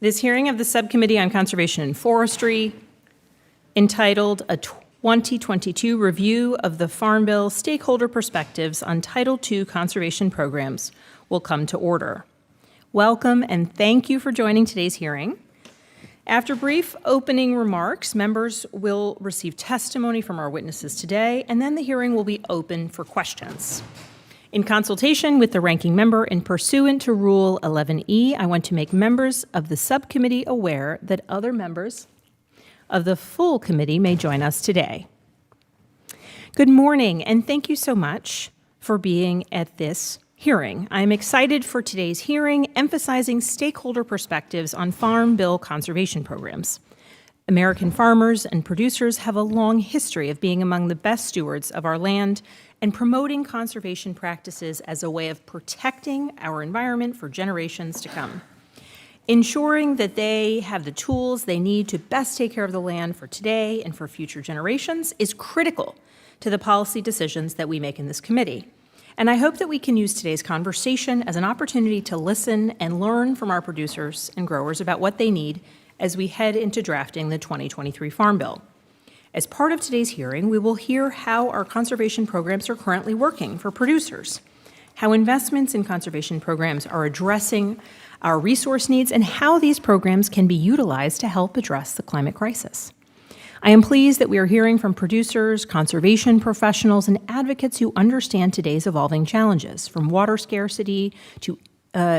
This hearing of the Subcommittee on Conservation and Forestry, entitled A 2022 Review of the Farm Bill Stakeholder Perspectives on Title II Conservation Programs, will come to order. Welcome and thank you for joining today's hearing. After brief opening remarks, members will receive testimony from our witnesses today, and then the hearing will be open for questions. In consultation with the ranking member and pursuant to Rule 11E, I want to make members of the subcommittee aware that other members of the full committee may join us today. Good morning, and thank you so much for being at this hearing. I'm excited for today's hearing, emphasizing stakeholder perspectives on Farm Bill conservation programs. American farmers and producers have a long history of being among the best stewards of our land and promoting conservation practices as a way of protecting our environment for generations to come. Ensuring that they have the tools they need to best take care of the land for today and for future generations is critical to the policy decisions that we make in this committee. And I hope that we can use today's conversation as an opportunity to listen and learn from our producers and growers about what they need as we head into drafting the 2023 Farm Bill. As part of today's hearing, we will hear how our conservation programs are currently working for producers, how investments in conservation programs are addressing our resource needs, and how these programs can be utilized to help address the climate crisis. I am pleased that we are hearing from producers, conservation professionals, and advocates who understand today's evolving challenges, from water scarcity to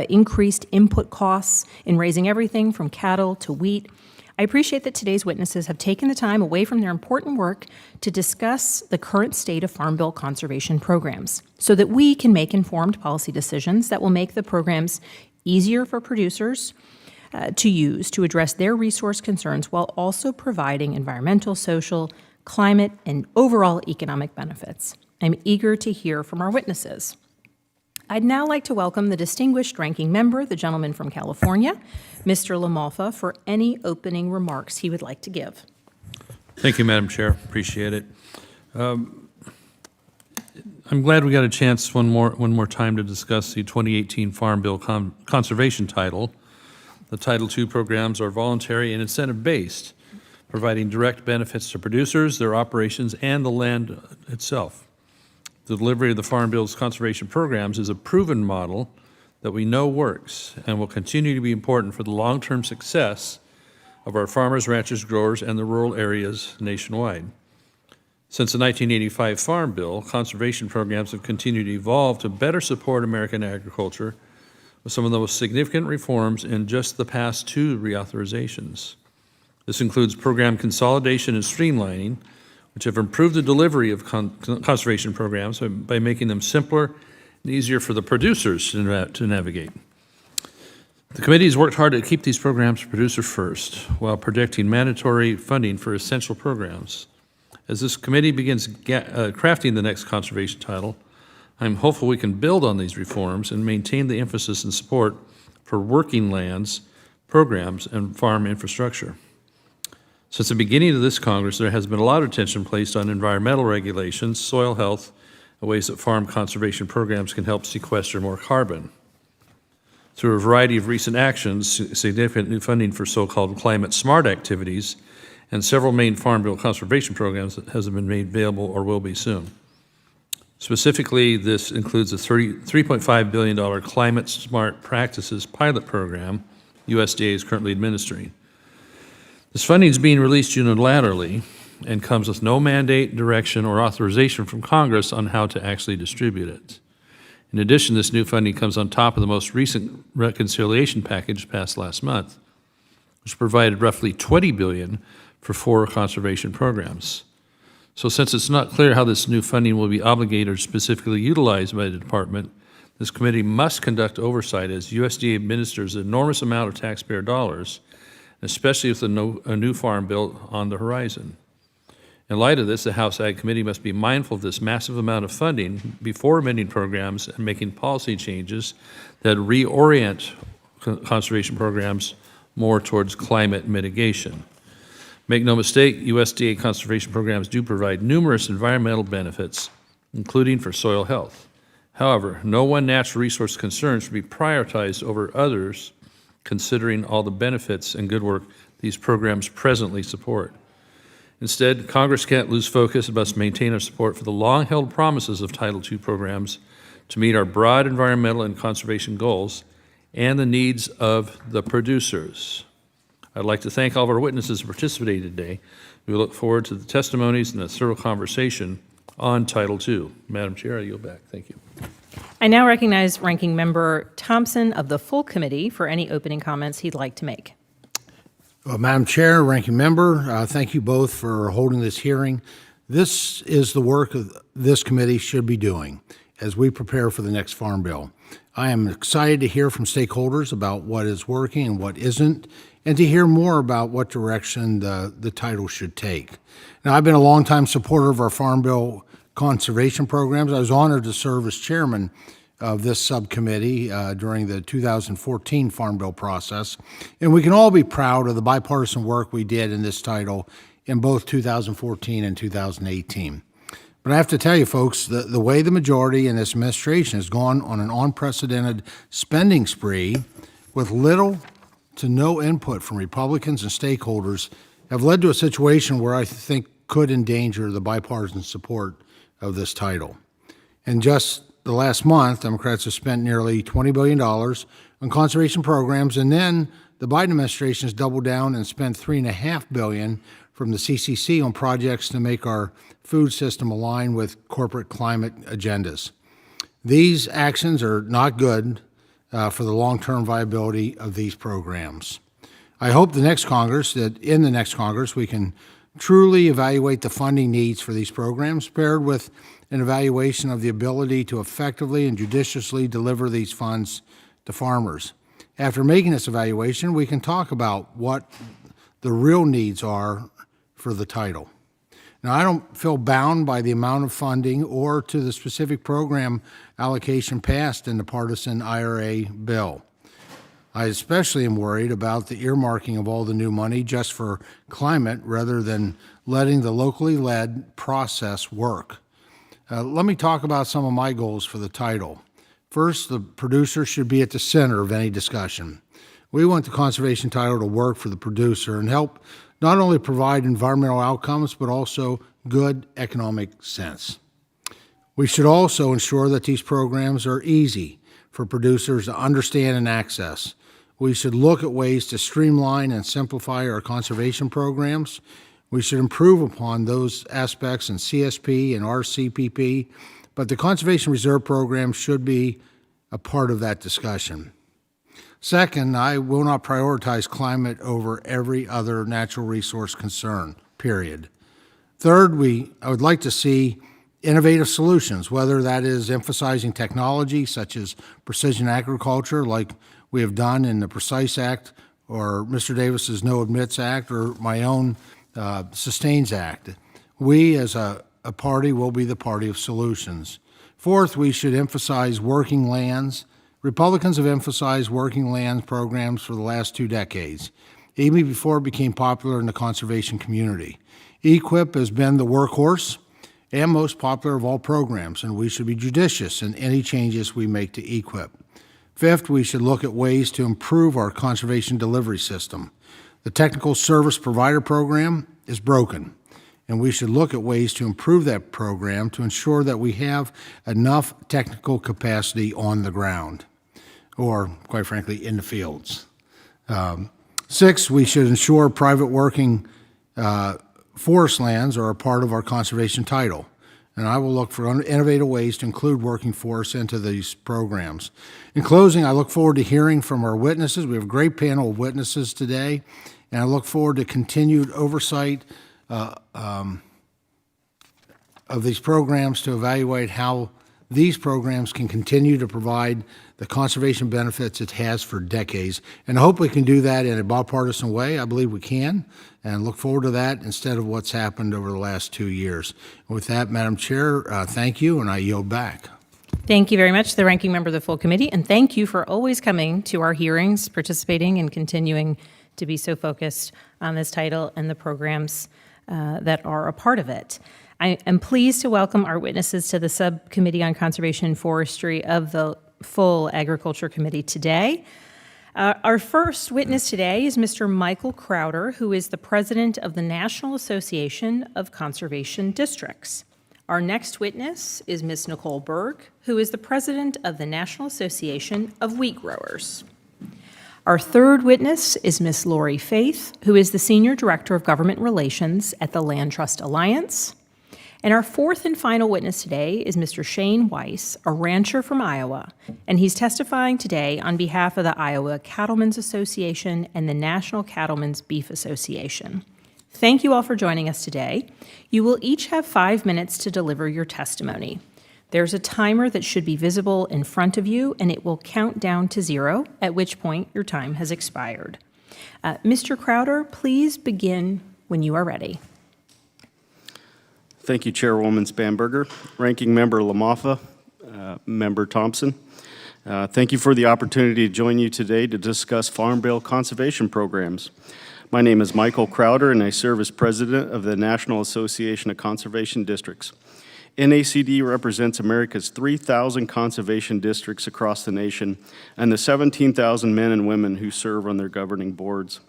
increased input costs in raising everything from cattle to wheat. I appreciate that today's witnesses have taken the time away from their important work to discuss the current state of Farm Bill conservation programs so that we can make informed policy decisions that will make the programs easier for producers to use to address their resource concerns while also providing environmental, social, climate, and overall economic benefits. I'm eager to hear from our witnesses. I'd now like to welcome the distinguished ranking member, the gentleman from California, Mr. LaMalfa, for any opening remarks he would like to give. Thank you, Madam Chair. Appreciate it. I'm glad we got a chance one more time to discuss the 2018 Farm Bill conservation title. The Title II programs are voluntary and incentive-based, providing direct benefits to producers, their operations, and the land itself. The delivery of the Farm Bill's conservation programs is a proven model that we know works and will continue to be important for the long-term success of our farmers, ranchers, growers, and the rural areas nationwide. Since the 1985 Farm Bill, conservation programs have continued to evolve to better support American agriculture with some of the most significant reforms in just the past two reauthorizations. This includes program consolidation and streamlining, which have improved the delivery of conservation programs by making them simpler and easier for the producers to navigate. The committee has worked hard to keep these programs producer first while projecting mandatory funding for essential programs. As this committee begins crafting the next conservation title, I'm hopeful we can build on these reforms and maintain the emphasis and support for working lands, programs, and farm infrastructure. Since the beginning of this Congress, there has been a lot of attention placed on environmental regulations, soil health, and ways that farm conservation programs can help sequester more carbon. Through a variety of recent actions, significant new funding for so-called climate-smart activities, and several main Farm Bill conservation programs that has been made available or will be soon. Specifically, this includes a $3.5 billion climate-smart practices pilot program USDA is currently administering. This funding is being released unilaterally and comes with no mandate, direction, or authorization from Congress on how to actually distribute it. In addition, this new funding comes on top of the most recent reconciliation package passed last month, which provided roughly $20 billion for 4 conservation programs. So since it's not clear how this new funding will be obligated or specifically utilized by the department, this committee must conduct oversight as USDA administers an enormous amount of taxpayer dollars, especially with a new farm bill on the horizon. In light of this, the House Ag Committee must be mindful of this massive amount of funding before amending programs and making policy changes that reorient conservation programs more towards climate mitigation. Make no mistake, USDA conservation programs do provide numerous environmental benefits, including for soil health. However, no one natural resource concern should be prioritized over others considering all the benefits and good work these programs presently support. Instead, Congress can't lose focus and must maintain our support for the long-held promises of Title II programs to meet our broad environmental and conservation goals and the needs of the producers. I'd like to thank all of our witnesses who participated today. We look forward to the testimonies and a thorough conversation on Title II. Madam Chair, I yield back. Thank you. I now recognize Ranking Member Thompson of the full committee for any opening comments he'd like to make. Well, Madam Chair, Ranking Member, thank you both for holding this hearing. This is the work of this committee should be doing as we prepare for the next Farm Bill. I am excited to hear from stakeholders about what is working and what isn't, and to hear more about what direction the title should take. Now, I've been a longtime supporter of our Farm Bill conservation programs. I was honored to serve as chairman of this subcommittee during the 2014 Farm Bill process. And we can all be proud of the bipartisan work we did in this title in both 2014 and 2018. But I have to tell you, folks, the way the majority in this administration has gone on an unprecedented spending spree with little to no input from Republicans and stakeholders have led to a situation where I think could endanger the bipartisan support of this title. And just the last month, Democrats have spent nearly $20 billion on conservation programs, and then the Biden administration has doubled down and spent $3.5 billion from the CCC on projects to make our food system align with corporate climate agendas. These actions are not good for the long-term viability of these programs. I hope in the next Congress, we can truly evaluate the funding needs for these programs, paired with an evaluation of the ability to effectively and judiciously deliver these funds to farmers. After making this evaluation, we can talk about what the real needs are for the title. Now, I don't feel bound by the amount of funding or to the specific program allocation passed in the partisan IRA bill. I especially am worried about the earmarking of all the new money just for climate rather than letting the locally led process work. Let me talk about some of my goals for the title. First, the producer should be at the center of any discussion. We want the conservation title to work for the producer and help not only provide environmental outcomes, but also good economic sense. We should also ensure that these programs are easy for producers to understand and access. We should look at ways to streamline and simplify our conservation programs. We should improve upon those aspects in CSP and RCPP, but the Conservation Reserve Program should be a part of that discussion. Second, I will not prioritize climate over every other natural resource concern, period. Third, I would like to see innovative solutions, whether that is emphasizing technology such as precision agriculture, like we have done in the Precise Act, or Mr. Davis's No Admits Act, or my own Sustains Act. We, as a party, will be the party of solutions. Fourth, we should emphasize working lands. Republicans have emphasized working lands programs for the last 2 decades, even before it became popular in the conservation community. EQIP has been the workhorse and most popular of all programs, and we should be judicious in any changes we make to EQIP. Fifth, we should look at ways to improve our conservation delivery system. The Technical Service Provider Program is broken, and we should look at ways to improve that program to ensure that we have enough technical capacity on the ground, or quite frankly, in the fields. Sixth, we should ensure private working forest lands are a part of our conservation title, and I will look for innovative ways to include working forests into these programs. In closing, I look forward to hearing from our witnesses. We have a great panel of witnesses today, and I look forward to continued oversight of these programs to evaluate how these programs can continue to provide the conservation benefits it has for decades. And I hope we can do that in a bipartisan way. I believe we can, and look forward to that instead of what's happened over the last 2 years. With that, Madam Chair, thank you, and I yield back. Thank you very much, the ranking member of the full committee, and thank you for always coming to our hearings, participating, and continuing to be so focused on this title and the programs that are a part of it. I am pleased to welcome our witnesses to the Subcommittee on Conservation and Forestry of the full Agriculture Committee today. Our first witness today is Mr. Michael Crowder, who is the president of the National Association of Conservation Districts. Our next witness is Ms. Nicole Berg, who is the president of the National Association of Wheat Growers. Our third witness is Ms. Lori Faith, who is the Senior Director of Government Relations at the Land Trust Alliance. And our fourth and final witness today is Mr. Shane Weiss, a rancher from Iowa, and he's testifying today on behalf of the Iowa Cattlemen's Association and the National Cattlemen's Beef Association. Thank you all for joining us today. You will each have 5 minutes to deliver your testimony. There's a timer that should be visible in front of you, and it will count down to 0, at which point your time has expired. Mr. Crowder, please begin when you are ready. Thank you, Chairwoman Spanberger, Ranking Member Lamoffa, Member Thompson. Thank you for the opportunity to join you today to discuss Farm Bill conservation programs. My name is Michael Crowder, and I serve as president of the National Association of Conservation Districts. NACD represents America's 3,000 conservation districts across the nation and the 17,000 men and women who serve on their governing boards.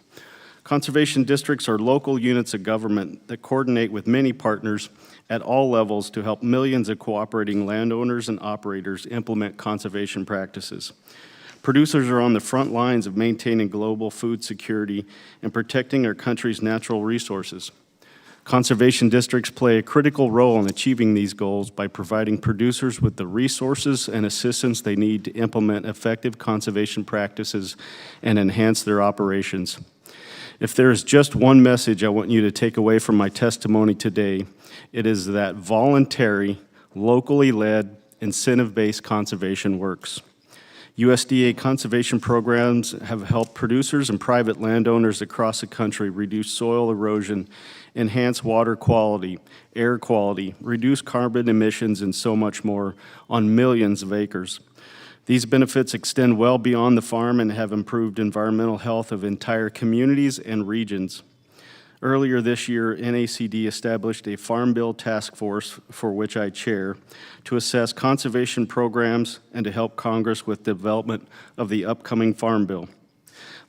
Conservation districts are local units of government that coordinate with many partners at all levels to help millions of cooperating landowners and operators implement conservation practices. Producers are on the front lines of maintaining global food security and protecting our country's natural resources. Conservation districts play a critical role in achieving these goals by providing producers with the resources and assistance they need to implement effective conservation practices and enhance their operations. If there is just one message I want you to take away from my testimony today, it is that voluntary, locally led, incentive-based conservation works. USDA conservation programs have helped producers and private landowners across the country reduce soil erosion, enhance water quality, air quality, reduce carbon emissions, and so much more on millions of acres. These benefits extend well beyond the farm and have improved environmental health of entire communities and regions. Earlier this year, NACD established a Farm Bill task force, for which I chair, to assess conservation programs and to help Congress with development of the upcoming Farm Bill.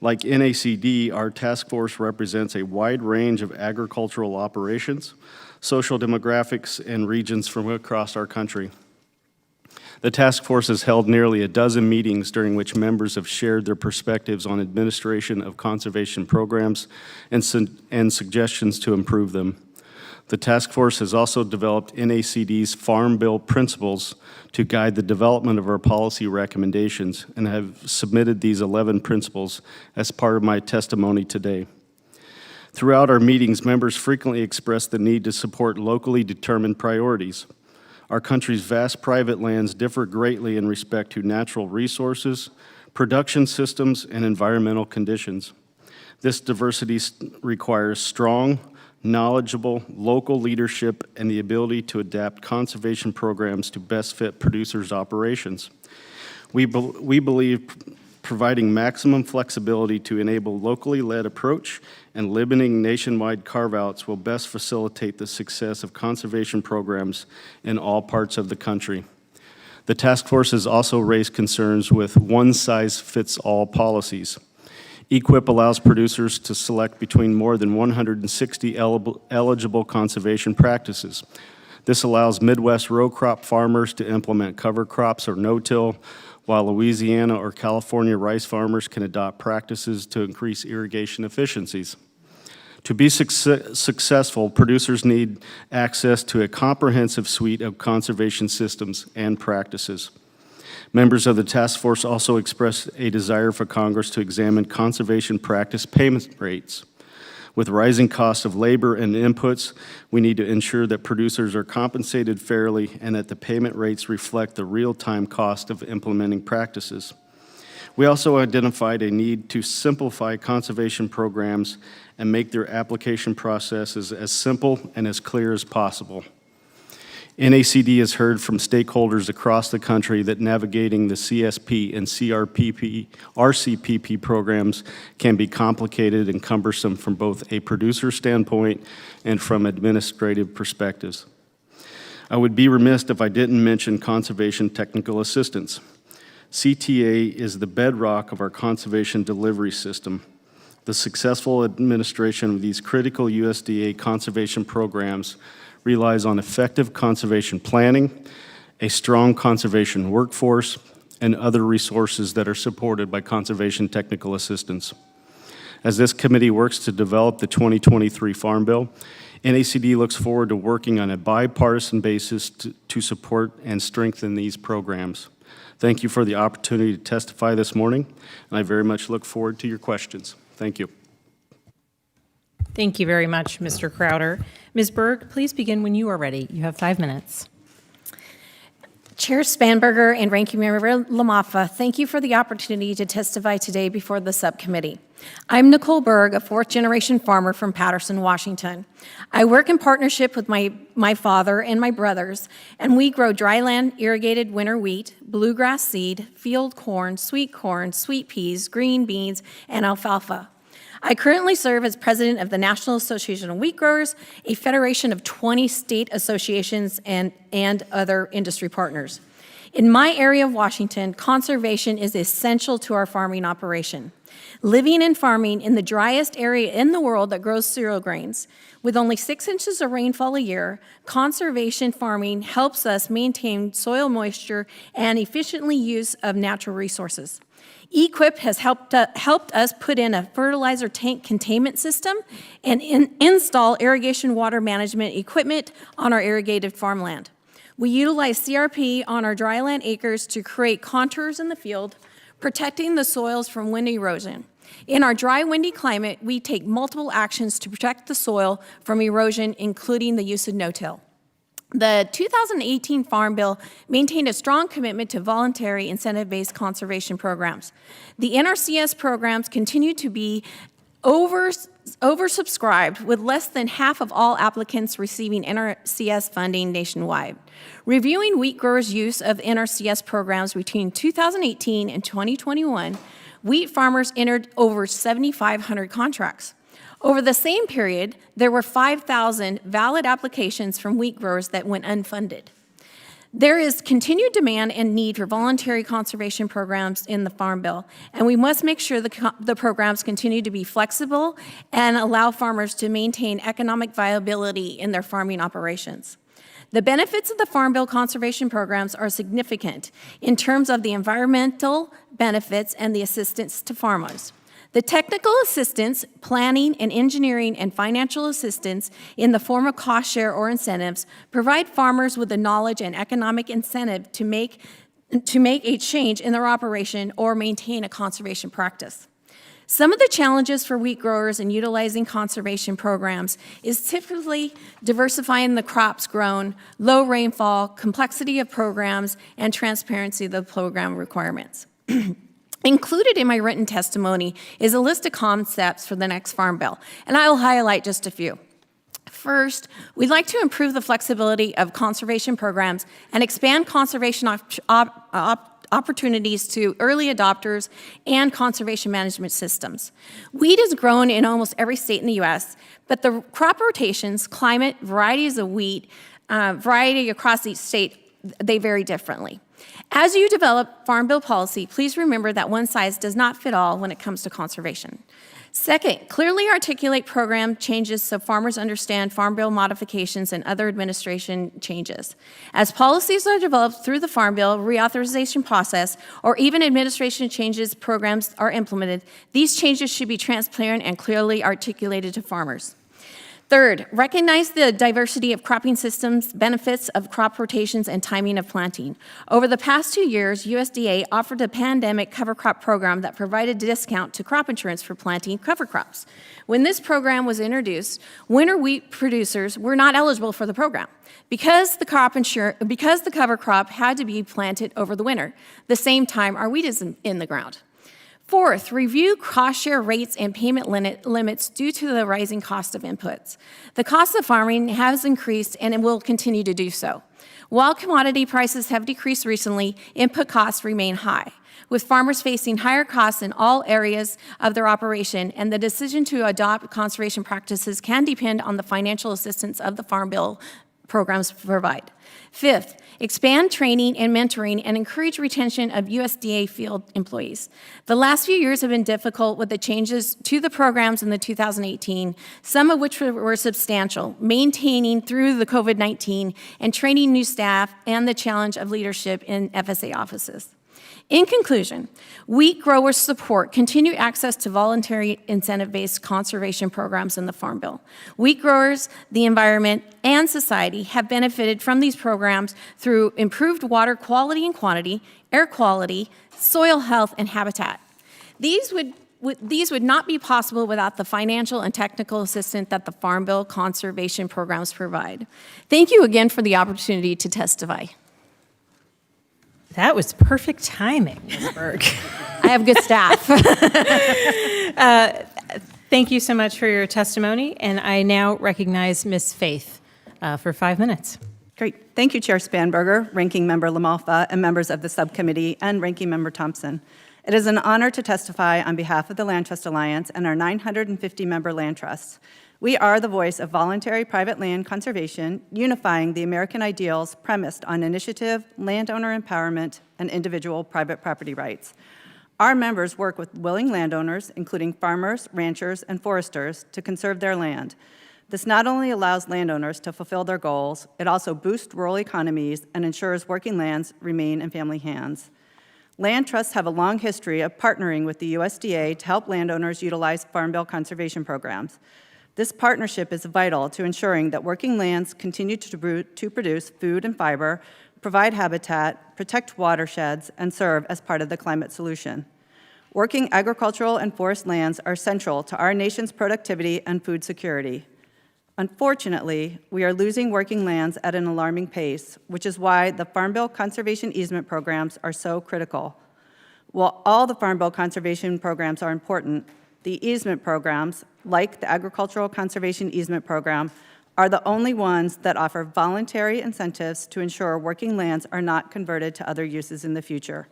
Like NACD, our task force represents a wide range of agricultural operations, social demographics, and regions from across our country. The task force has held nearly a dozen meetings during which members have shared their perspectives on administration of conservation programs and suggestions to improve them. The task force has also developed NACD's Farm Bill principles to guide the development of our policy recommendations and have submitted these 11 principles as part of my testimony today. Throughout our meetings, members frequently express the need to support locally determined priorities. Our country's vast private lands differ greatly in respect to natural resources, production systems, and environmental conditions. This diversity requires strong, knowledgeable local leadership and the ability to adapt conservation programs to best fit producers' operations. We believe providing maximum flexibility to enable locally led approach and limiting nationwide carve-outs will best facilitate the success of conservation programs in all parts of the country. The task force has also raised concerns with one-size-fits-all policies. EQIP allows producers to select between more than 160 eligible conservation practices. This allows Midwest row crop farmers to implement cover crops or no-till, while Louisiana or California rice farmers can adopt practices to increase irrigation efficiencies. To be successful, producers need access to a comprehensive suite of conservation systems and practices. Members of the task force also expressed a desire for Congress to examine conservation practice payment rates. With rising costs of labor and inputs, we need to ensure that producers are compensated fairly and that the payment rates reflect the real-time cost of implementing practices. We also identified a need to simplify conservation programs and make their application processes as simple and as clear as possible. NACD has heard from stakeholders across the country that navigating the CSP and RCPP programs can be complicated and cumbersome from both a producer standpoint and from administrative perspectives. I would be remiss if I didn't mention conservation technical assistance. CTA is the bedrock of our conservation delivery system. The successful administration of these critical USDA conservation programs relies on effective conservation planning, a strong conservation workforce, and other resources that are supported by conservation technical assistance. As this committee works to develop the 2023 Farm Bill, NACD looks forward to working on a bipartisan basis to support and strengthen these programs. Thank you for the opportunity to testify this morning, and I very much look forward to your questions. Thank you. Thank you very much, Mr. Crowder. Ms. Berg, please begin when you are ready. You have 5 minutes. Chair Spanberger and Ranking Member LaMaffa, thank you for the opportunity to testify today before the subcommittee. I'm Nicole Berg, a fourth-generation farmer from Patterson, Washington. I work in partnership with my father and my brothers, and we grow dryland irrigated winter wheat, bluegrass seed, field corn, sweet peas, green beans, and alfalfa. I currently serve as president of the National Association of Wheat Growers, a federation of 20 state associations and other industry partners. In my area of Washington, conservation is essential to our farming operation. Living and farming in the driest area in the world that grows cereal grains, with only 6 inches of rainfall a year, conservation farming helps us maintain soil moisture and efficiently use of natural resources. EQIP has helped us put in a fertilizer tank containment system and install irrigation water management equipment on our irrigated farmland. We utilize CRP on our dryland acres to create contours in the field, protecting the soils from wind erosion. In our dry, windy climate, we take multiple actions to protect the soil from erosion, including the use of no-till. The 2018 Farm Bill maintained a strong commitment to voluntary incentive-based conservation programs. The NRCS programs continue to be oversubscribed, with less than half of all applicants receiving NRCS funding nationwide. Reviewing wheat growers' use of NRCS programs between 2018 and 2021, wheat farmers entered over 7,500 contracts. Over the same period, there were 5,000 valid applications from wheat growers that went unfunded. There is continued demand and need for voluntary conservation programs in the Farm Bill, and we must make sure the programs continue to be flexible and allow farmers to maintain economic viability in their farming operations. The benefits of the Farm Bill conservation programs are significant in terms of the environmental benefits and the assistance to farmers. The technical assistance, planning and engineering, and financial assistance in the form of cost share or incentives provide farmers with the knowledge and economic incentive to make a change in their operation or maintain a conservation practice. Some of the challenges for wheat growers in utilizing conservation programs is typically diversifying the crops grown, low rainfall, complexity of programs, and transparency of the program requirements. Included in my written testimony is a list of concepts for the next Farm Bill, and I will highlight just a few. First, we'd like to improve the flexibility of conservation programs and expand conservation opportunities to early adopters and conservation management systems. Wheat is grown in almost every state in the U.S., but the crop rotations, climate, varieties of wheat, variety across each state, they vary differently. As you develop Farm Bill policy, please remember that one size does not fit all when it comes to conservation. Second, clearly articulate program changes so farmers understand Farm Bill modifications and other administration changes. As policies are developed through the Farm Bill reauthorization process, or even administration changes programs are implemented, these changes should be transparent and clearly articulated to farmers. Third, recognize the diversity of cropping systems, benefits of crop rotations, and timing of planting. Over the past 2 years, USDA offered a pandemic cover crop program that provided a discount to crop insurance for planting cover crops. When this program was introduced, winter wheat producers were not eligible for the program because the cover crop had to be planted over the winter, the same time our wheat is in the ground. Fourth, review cost share rates and payment limits due to the rising cost of inputs. The cost of farming has increased and it will continue to do so. While commodity prices have decreased recently, input costs remain high, with farmers facing higher costs in all areas of their operation, and the decision to adopt conservation practices can depend on the financial assistance of the Farm Bill programs provide. Fifth, expand training and mentoring and encourage retention of USDA field employees. The last few years have been difficult with the changes to the programs in the 2018, some of which were substantial, maintaining through the COVID-19 and training new staff and the challenge of leadership in FSA offices. In conclusion, wheat growers support continued access to voluntary incentive-based conservation programs in the Farm Bill. Wheat growers, the environment, and society have benefited from these programs through improved water quality and quantity, air quality, soil health, and habitat. These would not be possible without the financial and technical assistance that the Farm Bill conservation programs provide. Thank you again for the opportunity to testify. That was perfect timing, Ms. Berg. I have good staff. Thank you so much for your testimony, and I now recognize Ms. Faith for 5 minutes. Great. Thank you, Chair Spanberger, Ranking Member LaMalfa, and members of the subcommittee, and Ranking Member Thompson. It is an honor to testify on behalf of the Land Trust Alliance and our 950-member land trusts. We are the voice of voluntary private land conservation, unifying the American ideals premised on initiative, landowner empowerment, and individual private property rights. Our members work with willing landowners, including farmers, ranchers, and foresters, to conserve their land. This not only allows landowners to fulfill their goals, it also boosts rural economies and ensures working lands remain in family hands. Land trusts have a long history of partnering with the USDA to help landowners utilize Farm Bill conservation programs. This partnership is vital to ensuring that working lands continue to produce food and fiber, provide habitat, protect watersheds, and serve as part of the climate solution. Working agricultural and forest lands are central to our nation's productivity and food security. Unfortunately, we are losing working lands at an alarming pace, which is why the Farm Bill conservation easement programs are so critical. While all the Farm Bill conservation programs are important, the easement programs, like the Agricultural Conservation Easement Program, are the only ones that offer voluntary incentives to ensure working lands are not converted to other uses in the future.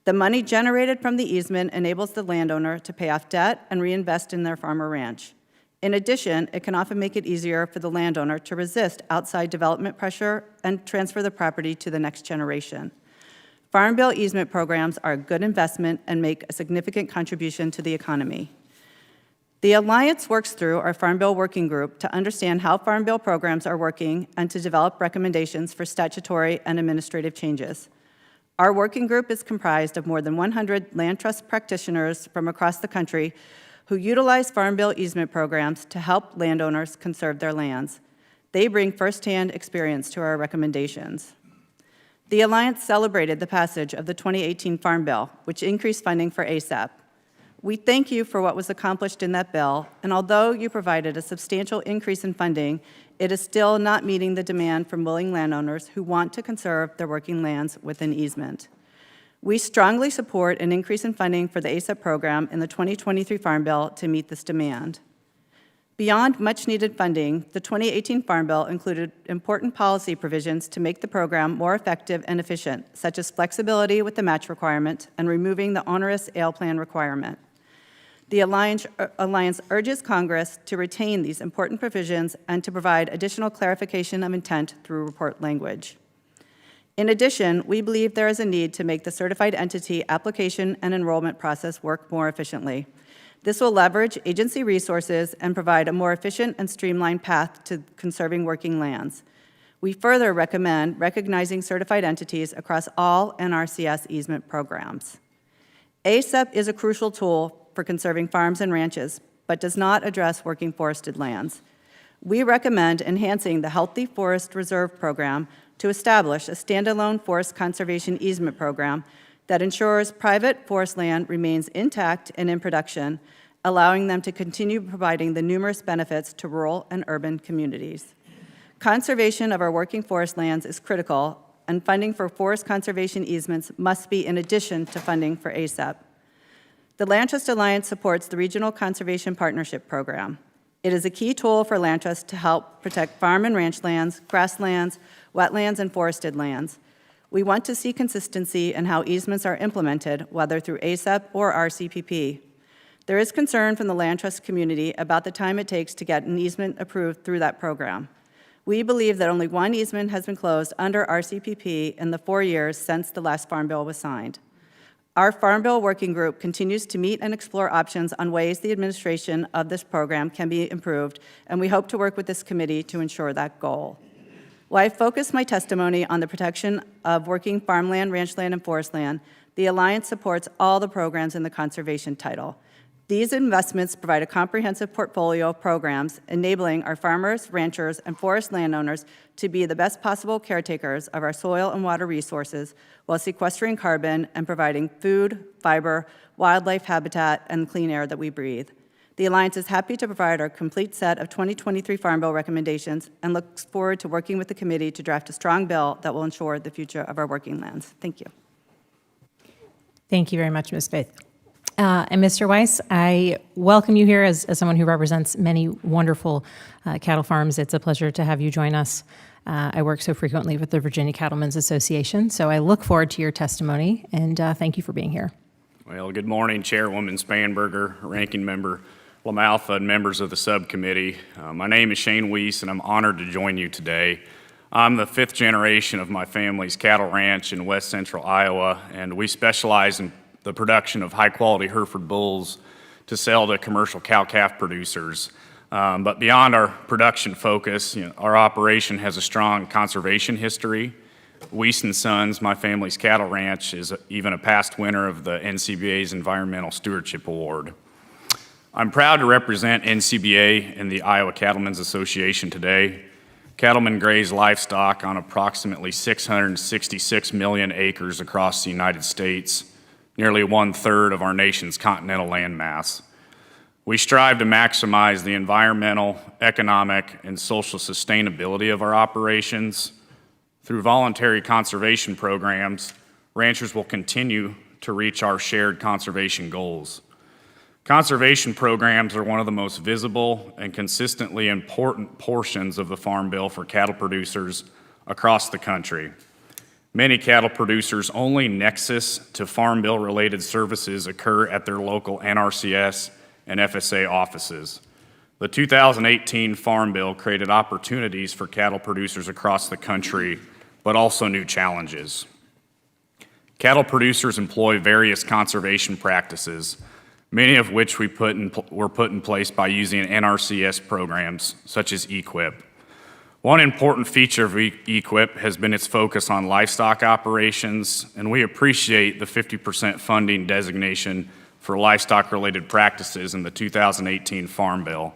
The money generated from the easement enables the landowner to pay off debt and reinvest in their farm or ranch. In addition, it can often make it easier for the landowner to resist outside development pressure and transfer the property to the next generation. Farm Bill easement programs are a good investment and make a significant contribution to the economy. The Alliance works through our Farm Bill Working Group to understand how Farm Bill programs are working and to develop recommendations for statutory and administrative changes. Our working group is comprised of more than 100 land trust practitioners from across the country who utilize Farm Bill easement programs to help landowners conserve their lands. They bring firsthand experience to our recommendations. The Alliance celebrated the passage of the 2018 Farm Bill, which increased funding for ASAP. We thank you for what was accomplished in that bill, and although you provided a substantial increase in funding, it is still not meeting the demand from willing landowners who want to conserve their working lands with an easement. We strongly support an increase in funding for the ASAP program in the 2023 Farm Bill to meet this demand. Beyond much-needed funding, the 2018 Farm Bill included important policy provisions to make the program more effective and efficient, such as flexibility with the match requirement and removing the onerous AIL plan requirement. The Alliance urges Congress to retain these important provisions and to provide additional clarification of intent through report language. In addition, we believe there is a need to make the certified entity application and enrollment process work more efficiently. This will leverage agency resources and provide a more efficient and streamlined path to conserving working lands. We further recommend recognizing certified entities across all NRCS easement programs. ASAP is a crucial tool for conserving farms and ranches, but does not address working forested lands. We recommend enhancing the Healthy Forest Reserve Program to establish a standalone forest conservation easement program that ensures private forest land remains intact and in production, allowing them to continue providing the numerous benefits to rural and urban communities. Conservation of our working forest lands is critical, and funding for forest conservation easements must be in addition to funding for ASAP. The Land Trust Alliance supports the Regional Conservation Partnership Program. It is a key tool for Land Trust to help protect farm and ranch lands, grasslands, wetlands, and forested lands. We want to see consistency in how easements are implemented, whether through ASAP or RCPP. There is concern from the land trust community about the time it takes to get an easement approved through that program. We believe that only one easement has been closed under RCPP in the 4 years since the last Farm Bill was signed. Our Farm Bill Working Group continues to meet and explore options on ways the administration of this program can be improved, and we hope to work with this committee to ensure that goal. While I focus my testimony on the protection of working farmland, ranchland, and forest land, the Alliance supports all the programs in the conservation title. These investments provide a comprehensive portfolio of programs enabling our farmers, ranchers, and forest landowners to be the best possible caretakers of our soil and water resources while sequestering carbon and providing food, fiber, wildlife habitat, and clean air that we breathe. The Alliance is happy to provide our complete set of 2023 Farm Bill recommendations and looks forward to working with the committee to draft a strong bill that will ensure the future of our working lands. Thank you. Thank you very much, Ms. Faith. And Mr. Weiss, I welcome you here as someone who represents many wonderful cattle farms. It's a pleasure to have you join us. I work so frequently with the Virginia Cattlemen's Association, so I look forward to your testimony, and thank you for being here. Well, good morning, Chairwoman Spanberger, Ranking Member LaMalfa, and members of the subcommittee. My name is Shane Weiss, and I'm honored to join you today. I'm the 5th generation of my family's cattle ranch in west central Iowa, and we specialize in the production of high-quality Hereford bulls to sell to commercial cow-calf producers. But beyond our production focus, our operation has a strong conservation history. Weiss & Sons, my family's cattle ranch, is even a past winner of the NCBA's Environmental Stewardship Award. I'm proud to represent NCBA and the Iowa Cattlemen's Association today. Cattlemen graze livestock on approximately 666 million acres across the United States, nearly 1/3 of our nation's continental landmass. We strive to maximize the environmental, economic, and social sustainability of our operations. Through voluntary conservation programs, ranchers will continue to reach our shared conservation goals. Conservation programs are one of the most visible and consistently important portions of the Farm Bill for cattle producers across the country. Many cattle producers' only nexus to Farm Bill-related services occur at their local NRCS and FSA offices. The 2018 Farm Bill created opportunities for cattle producers across the country, but also new challenges. Cattle producers employ various conservation practices, many of which were put in place by using NRCS programs, such as EQIP. One important feature of EQIP has been its focus on livestock operations, and we appreciate the 50% funding designation for livestock-related practices in the 2018 Farm Bill.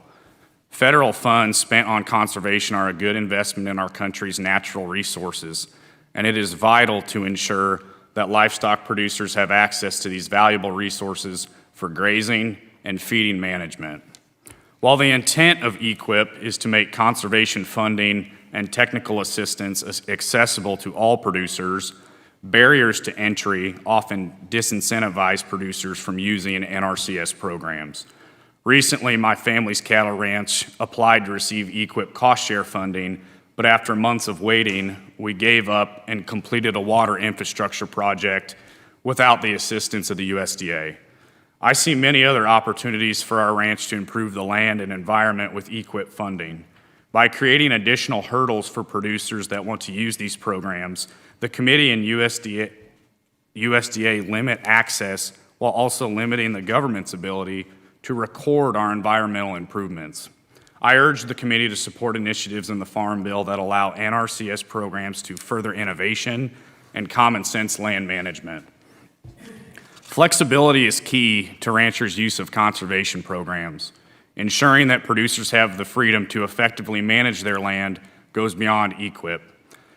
Federal funds spent on conservation are a good investment in our country's natural resources, and it is vital to ensure that livestock producers have access to these valuable resources for grazing and feeding management. While the intent of EQIP is to make conservation funding and technical assistance accessible to all producers, barriers to entry often disincentivize producers from using NRCS programs. Recently, my family's cattle ranch applied to receive EQIP cost share funding, but after months of waiting, we gave up and completed a water infrastructure project without the assistance of the USDA. I see many other opportunities for our ranch to improve the land and environment with EQIP funding. By creating additional hurdles for producers that want to use these programs, the committee and USDA limit access while also limiting the government's ability to record our environmental improvements. I urge the committee to support initiatives in the Farm Bill that allow NRCS programs to further innovation and common sense land management. Flexibility is key to ranchers' use of conservation programs. Ensuring that producers have the freedom to effectively manage their land goes beyond EQIP,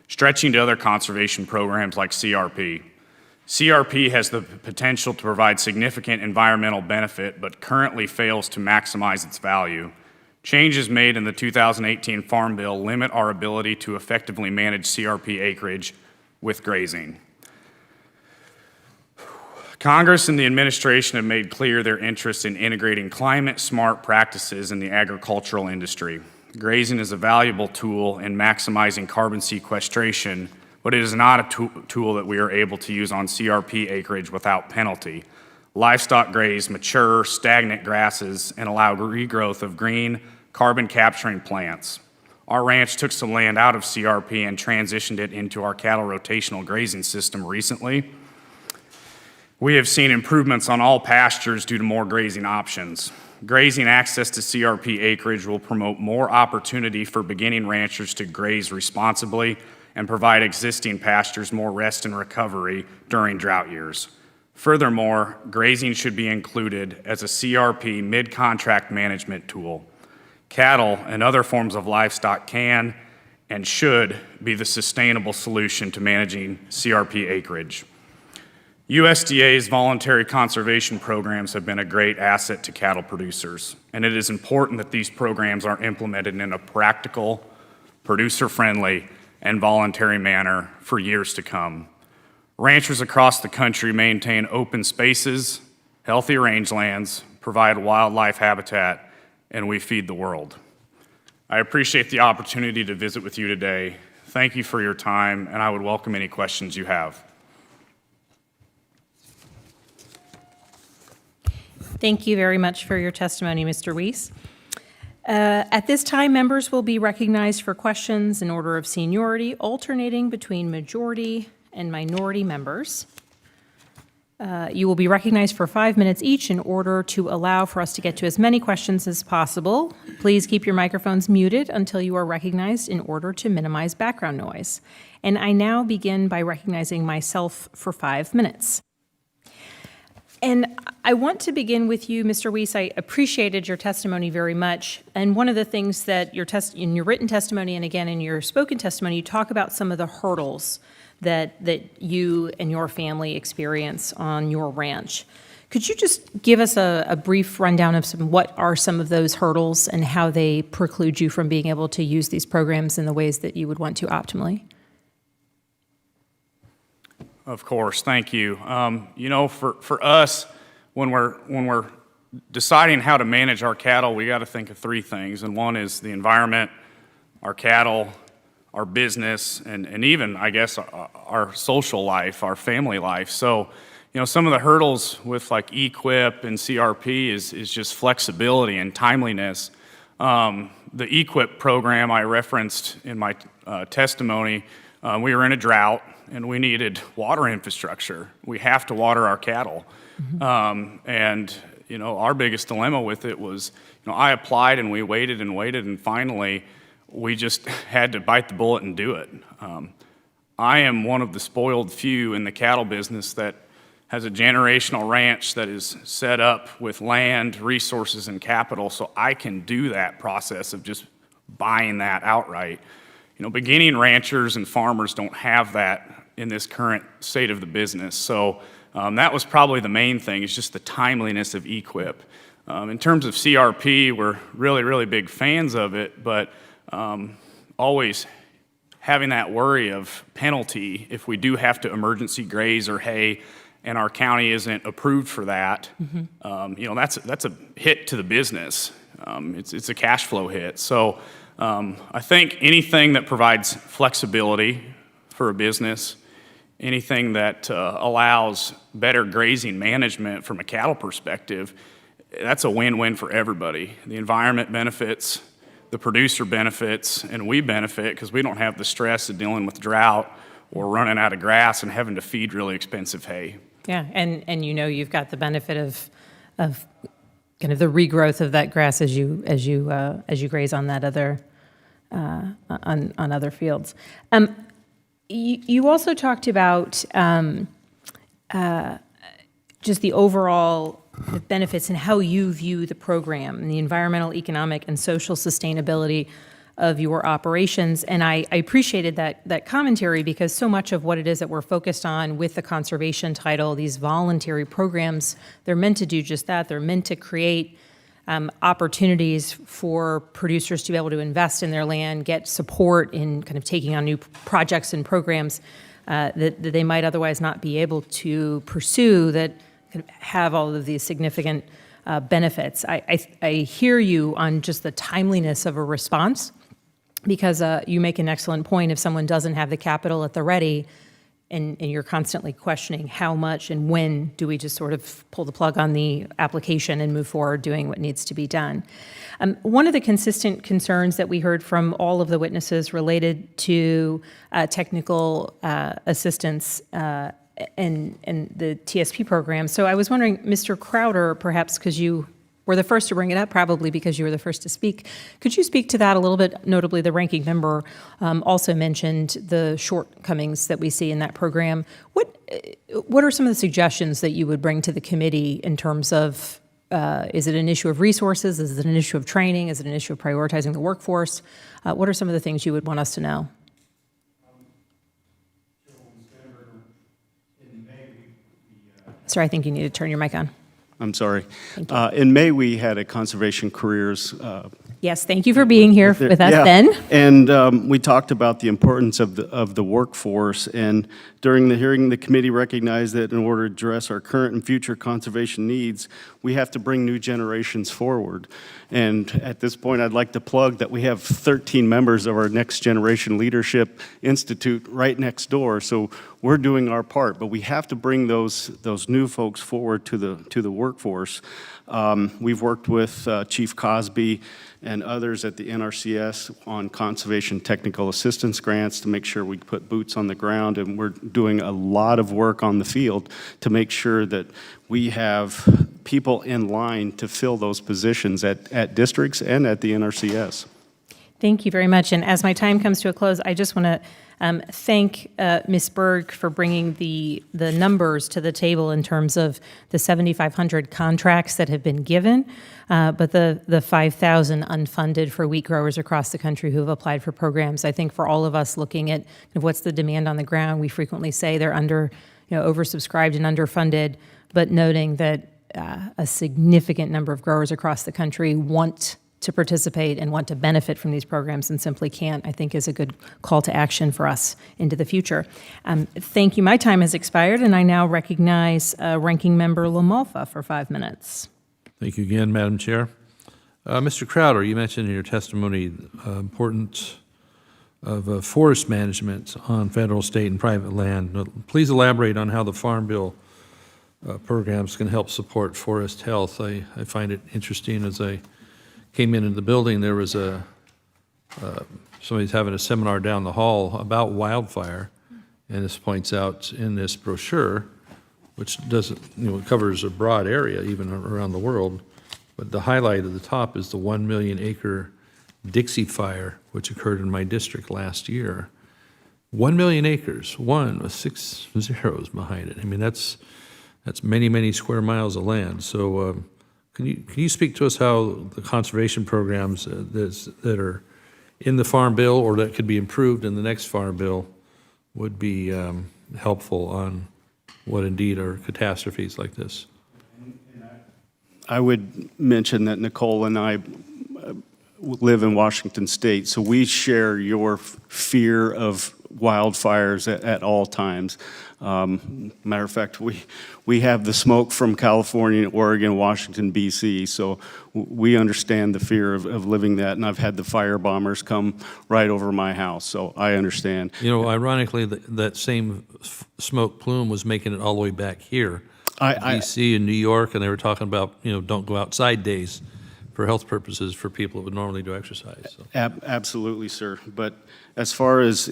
stretching to other conservation programs like CRP. CRP has the potential to provide significant environmental benefit, but currently fails to maximize its value. Changes made in the 2018 Farm Bill limit our ability to effectively manage CRP acreage with grazing. Congress and the administration have made clear their interest in integrating climate-smart practices in the agricultural industry. Grazing is a valuable tool in maximizing carbon sequestration, but it is not a tool that we are able to use on CRP acreage without penalty. Livestock graze mature, stagnant grasses and allow regrowth of green, carbon-capturing plants. Our ranch took some land out of CRP and transitioned it into our cattle rotational grazing system recently. We have seen improvements on all pastures due to more grazing options. Grazing access to CRP acreage will promote more opportunity for beginning ranchers to graze responsibly and provide existing pastures more rest and recovery during drought years. Furthermore, grazing should be included as a CRP mid-contract management tool. Cattle and other forms of livestock can and should be the sustainable solution to managing CRP acreage. USDA's voluntary conservation programs have been a great asset to cattle producers, and it is important that these programs are implemented in a practical, producer-friendly, and voluntary manner for years to come. Ranchers across the country maintain open spaces, healthy rangelands, provide wildlife habitat, and we feed the world. I appreciate the opportunity to visit with you today. Thank you for your time, and I would welcome any questions you have. Thank you very much for your testimony, Mr. Weiss. At this time, members will be recognized for questions in order of seniority, alternating between majority and minority members. You will be recognized for 5 minutes each in order to allow for us to get to as many questions as possible. Please keep your microphones muted until you are recognized in order to minimize background noise. And I now begin by recognizing myself for 5 minutes. And I want to begin with you, Mr. Weiss. I appreciated your testimony very much. And one of the things that in your written testimony and again in your spoken testimony, you talk about some of the hurdles that you and your family experience on your ranch. Could you just give us a brief rundown of what are some of those hurdles and how they preclude you from being able to use these programs in the ways that you would want to optimally? Of course, thank you. For us, when we're deciding how to manage our cattle, we got to think of 3 things, and one is the environment, our cattle, our business, and even, I guess, our social life, our family life. So, some of the hurdles with like EQIP and CRP is just flexibility and timeliness. The EQIP program I referenced in my testimony, we were in a drought and we needed water infrastructure. We have to water our cattle. Mm-hmm. Our biggest dilemma with it was, I applied and we waited and finally we just had to bite the bullet and do it. I am one of the spoiled few in the cattle business that has a generational ranch that is set up with land, resources, and capital, so I can do that process of just buying that outright. Beginning ranchers and farmers don't have that in this current state of the business. So that was probably the main thing, is just the timeliness of EQIP. In terms of CRP, we're really, really big fans of it, but always having that worry of penalty if we do have to emergency graze or hay and our county isn't approved for that, mm-hmm. That's a hit to the business. It's a cash flow hit. So I think anything that provides flexibility for a business, anything that allows better grazing management from a cattle perspective, that's a win-win for everybody. The environment benefits, the producer benefits, and we benefit because we don't have the stress of dealing with drought or running out of grass and having to feed really expensive hay. Yeah, and you've got the benefit of kind of the regrowth of that grass as you graze on that other on other fields. You also talked about just the overall benefits and how you view the program and the environmental, economic, and social sustainability of your operations. And I appreciated that commentary because so much of what it is that we're focused on with the conservation title, these voluntary programs, they're meant to do just that. They're meant to create opportunities for producers to be able to invest in their land, get support in kind of taking on new projects and programs that they might otherwise not be able to pursue that kind of have all of these significant benefits. I hear you on just the timeliness of a response because you make an excellent point. If someone doesn't have the capital at the ready, and you're constantly questioning how much and when do we just sort of pull the plug on the application and move forward doing what needs to be done. One of the consistent concerns that we heard from all of the witnesses related to technical assistance and the TSP program. So I was wondering, Mr. Crowder, perhaps because you were the first to bring it up, probably because you were the first to speak. Could you speak to that a little bit? Notably, the ranking member also mentioned the shortcomings that we see in that program. What are some of the suggestions that you would bring to the committee in terms of, is it an issue of resources? Is it an issue of training? Is it an issue of prioritizing the workforce? What are some of the things you would want us to know? Sir, I think you need to turn your mic on. I'm sorry. In May, we had a conservation careers. Yes, thank you for being here with us then. And we talked about the importance of the workforce. And during the hearing, the committee recognized that in order to address our current and future conservation needs, we have to bring new generations forward. And at this point, I'd like to plug that we have 13 members of our Next Generation Leadership Institute right next door. So we're doing our part, but we have to bring those new folks forward to the workforce. We've worked with Chief Cosby and others at the NRCS on conservation technical assistance grants to make sure we put boots on the ground, and we're doing a lot of work on the field to make sure that we have people in line to fill those positions at districts and at the NRCS. Thank you very much. And as my time comes to a close, I just want to thank Ms. Berg for bringing the numbers to the table in terms of the 7,500 contracts that have been given, but the 5,000 unfunded for wheat growers across the country who have applied for programs. I think for all of us looking at what's the demand on the ground, we frequently say they're oversubscribed and underfunded, but noting that a significant number of growers across the country want to participate and want to benefit from these programs and simply can't, I think is a good call to action for us into the future. Thank you. My time has expired, and I now recognize Ranking Member LaMalfa for 5 minutes. Thank you again, Madam Chair. Mr. Crowder, you mentioned in your testimony importance of forest management on federal, state, and private land. Please elaborate on how the Farm Bill programs can help support forest health. I find it interesting. As I came into the building, there was somebody's having a seminar down the hall about wildfire, and this points out in this brochure, which doesn't, covers a broad area even around the world, but the highlight at the top is the 1 million acre Dixie Fire, which occurred in my district last year. 1 million acres, one with 6 zeros behind it. I mean, that's many, many square miles of land. So can you speak to us how the conservation programs that are in the Farm Bill or that could be improved in the next Farm Bill would be helpful on what indeed are catastrophes like this? I would mention that Nicole and I live in Washington State, so we share your fear of wildfires at all times. Matter of fact, we have the smoke from California, Oregon, Washington, B.C., so we understand the fear of living that, and I've had the fire bombers come right over my house, so I understand. Ironically, that same smoke plume was making it all the way back here, B.C. and New York, and they were talking about, don't go outside days for health purposes for people that would normally do exercise. So. Absolutely, sir. But as far as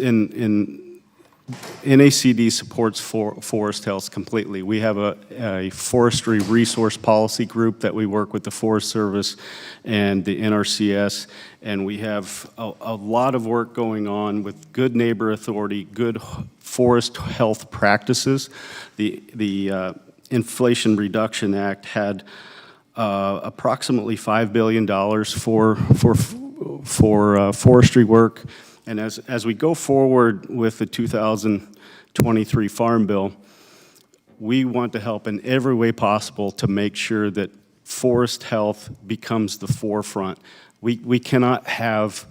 NACD supports forest health completely. We have a forestry resource policy group that we work with the Forest Service and the NRCS, and we have a lot of work going on with good neighbor authority, good forest health practices. The Inflation Reduction Act had approximately $5 billion for forestry work. And as we go forward with the 2023 Farm Bill, we want to help in every way possible to make sure that forest health becomes the forefront. We cannot have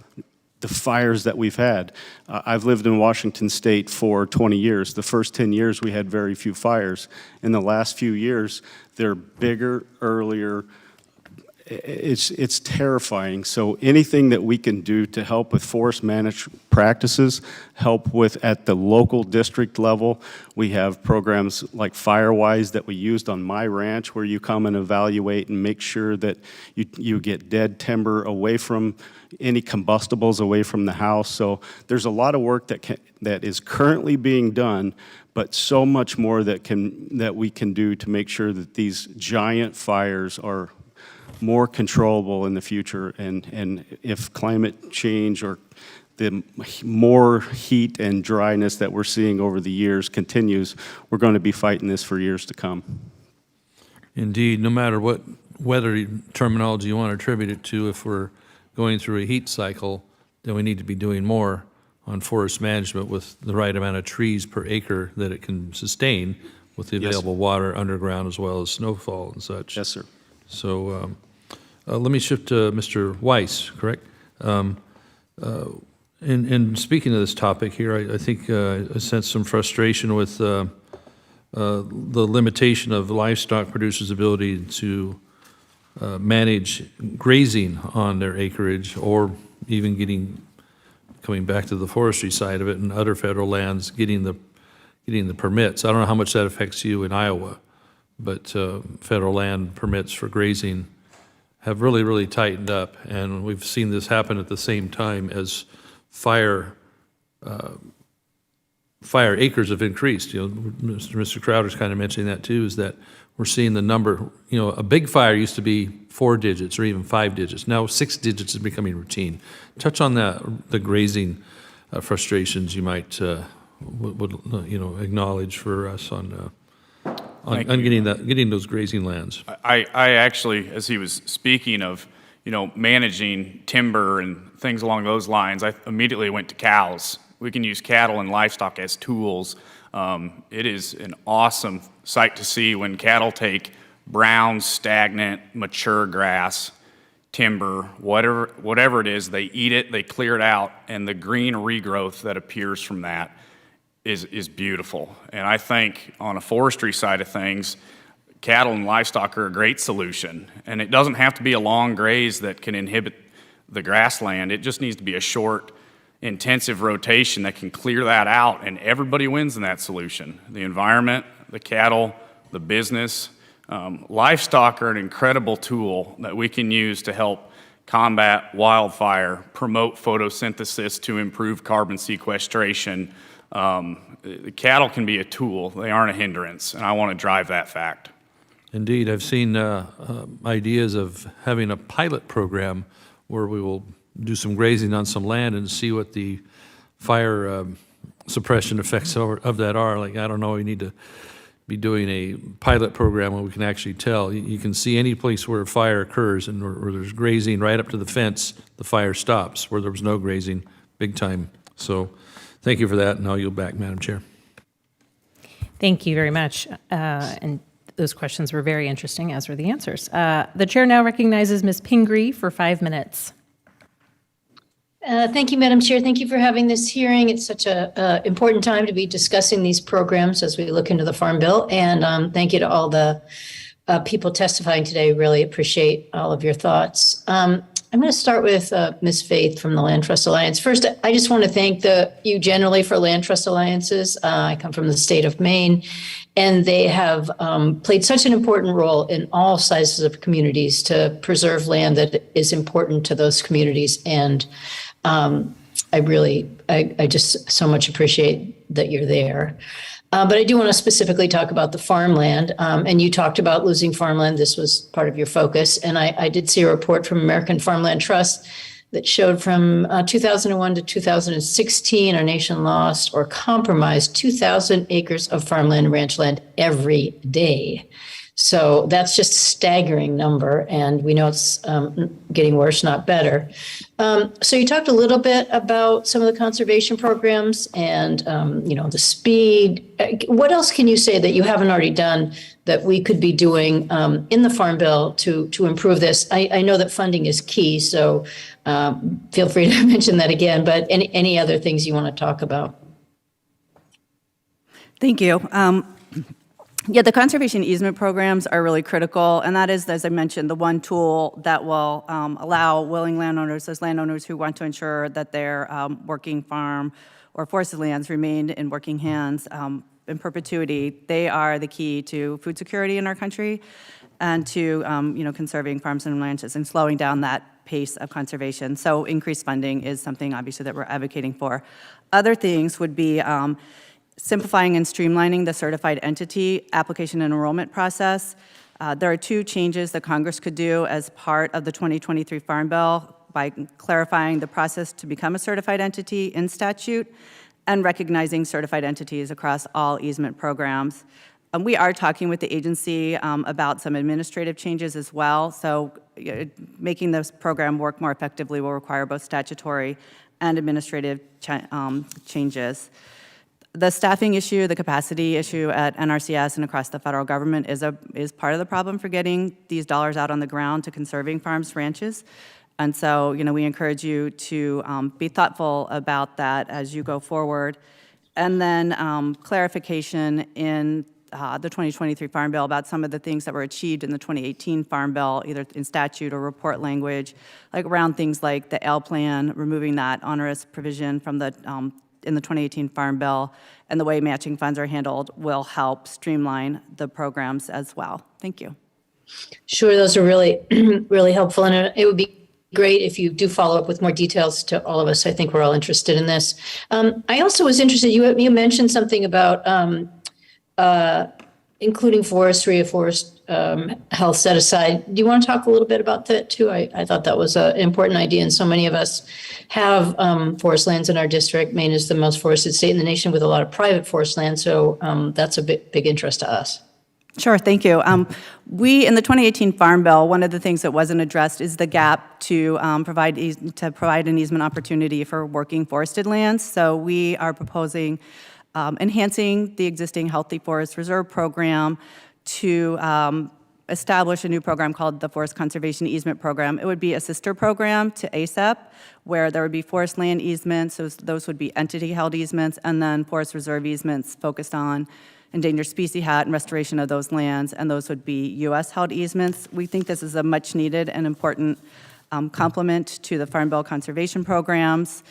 the fires that we've had. I've lived in Washington State for 20 years. The first 10 years we had very few fires. In the last few years, they're bigger, earlier, it's terrifying. So anything that we can do to help with forest management practices, help with at the local district level. We have programs like Firewise that we used on my ranch, where you come and evaluate and make sure that you get dead timber away from any combustibles away from the house. So there's a lot of work that is currently being done, but so much more that we can do to make sure that these giant fires are more controllable in the future, and if climate change or the more heat and dryness that we're seeing over the years continues, we're going to be fighting this for years to come. Indeed, no matter what weather terminology you want to attribute it to, if we're going through a heat cycle, then we need to be doing more on forest management with the right amount of trees per acre that it can sustain with the available water underground as well as snowfall and such. Yes, sir. So let me shift to Mr. Weiss, correct? In speaking of this topic here, I think I sense some frustration with the limitation of livestock producers' ability to manage grazing on their acreage, or even coming back to the forestry side of it and other federal lands, getting the permits. I don't know how much that affects you in Iowa, but federal land permits for grazing have really, really tightened up, and we've seen this happen at the same time as fire acres have increased. You know, Mr. Crowder's kind of mentioning that too, is that we're seeing the number, you know, a big fire used to be 4 digits or even 5 digits. Now 6 digits is becoming routine. Touch on the grazing frustrations you might would acknowledge for us on getting those grazing lands. I actually, as he was speaking of, managing timber and things along those lines, I immediately went to cows. We can use cattle and livestock as tools. It is an awesome sight to see when cattle take brown, stagnant, mature grass, timber, whatever it is, they eat it, they clear it out, and the green regrowth that appears from that is beautiful. And I think on a forestry side of things, cattle and livestock are a great solution. And it doesn't have to be a long graze that can inhibit the grassland. It just needs to be a short, intensive rotation that can clear that out, and everybody wins in that solution. The environment, the cattle, the business. Livestock are an incredible tool that we can use to help combat wildfire, promote photosynthesis to improve carbon sequestration. The cattle can be a tool. They aren't a hindrance, and I want to drive that fact. Indeed, I've seen ideas of having a pilot program where we will do some grazing on some land and see what the fire suppression effects of that are. Like, I don't know, we need to be doing a pilot program where we can actually tell. You can see any place where a fire occurs and where there's grazing right up to the fence, the fire stops. Where there was no grazing, big time. So thank you for that, and I'll yield back, Madam Chair. Thank you very much. And those questions were very interesting, as were the answers. The chair now recognizes Ms. Pingree for 5 minutes. Thank you, Madam Chair. Thank you for having this hearing. It's such an important time to be discussing these programs as we look into the Farm Bill. And thank you to all the people testifying today. Really appreciate all of your thoughts. I'm going to start with Ms. Faith from the Land Trust Alliance. First, I just want to thank you generally for Land Trust Alliances. I come from the state of Maine, and they have played such an important role in all sizes of communities to preserve land that is important to those communities. And I just so much appreciate that you're there. But I do want to specifically talk about the farmland. And you talked about losing farmland. This was part of your focus. And I did see a report from American Farmland Trust that showed from 2001 to 2016, our nation lost or compromised 2,000 acres of farmland and ranch land every day. So that's just a staggering number, and we know it's getting worse, not better. So you talked a little bit about some of the conservation programs and, the speed. What else can you say that you haven't already done that we could be doing in the Farm Bill to improve this? I know that funding is key, so feel free to mention that again, but any other things you want to talk about? Thank you. Yeah, the conservation easement programs are really critical, and that is, as I mentioned, the one tool that will allow willing landowners, those landowners who want to ensure that their working farm or forested lands remain in working hands in perpetuity. They are the key to food security in our country and to conserving farms and ranches and slowing down that pace of conservation. So increased funding is something obviously that we're advocating for. Other things would be simplifying and streamlining the certified entity application and enrollment process. There are two changes that Congress could do as part of the 2023 Farm Bill by clarifying the process to become a certified entity in statute and recognizing certified entities across all easement programs. We are talking with the agency about some administrative changes as well. So making this program work more effectively will require both statutory and administrative changes. The staffing issue, the capacity issue at NRCS and across the federal government is part of the problem for getting these dollars out on the ground to conserving farms, ranches. And so, we encourage you to be thoughtful about that as you go forward. And then clarification in the 2023 Farm Bill about some of the things that were achieved in the 2018 Farm Bill, either in statute or report language, like around things like the L plan, removing that onerous provision from the in the 2018 Farm Bill, and the way matching funds are handled will help streamline the programs as well. Thank you. Sure, those are really, really helpful, and it would be great if you do follow up with more details to all of us. I think we're all interested in this. I also was interested, you mentioned something about including forestry, a forest health set aside. Do you want to talk a little bit about that too? I thought that was an important idea, and so many of us have forest lands in our district. Maine is the most forested state in the nation with a lot of private forest land, so that's a big interest to us. Sure, thank you. We, in the 2018 Farm Bill, one of the things that wasn't addressed is the gap to provide an easement opportunity for working forested lands. So we are proposing enhancing the existing Healthy Forest Reserve Program to establish a new program called the Forest Conservation Easement Program. It would be a sister program to ASAP, where there would be forest land easements, so those would be entity-held easements, and then forest reserve easements focused on endangered species habitat and restoration of those lands, and those would be U.S.-held easements. We think this is a much-needed and important complement to the Farm Bill conservation programs.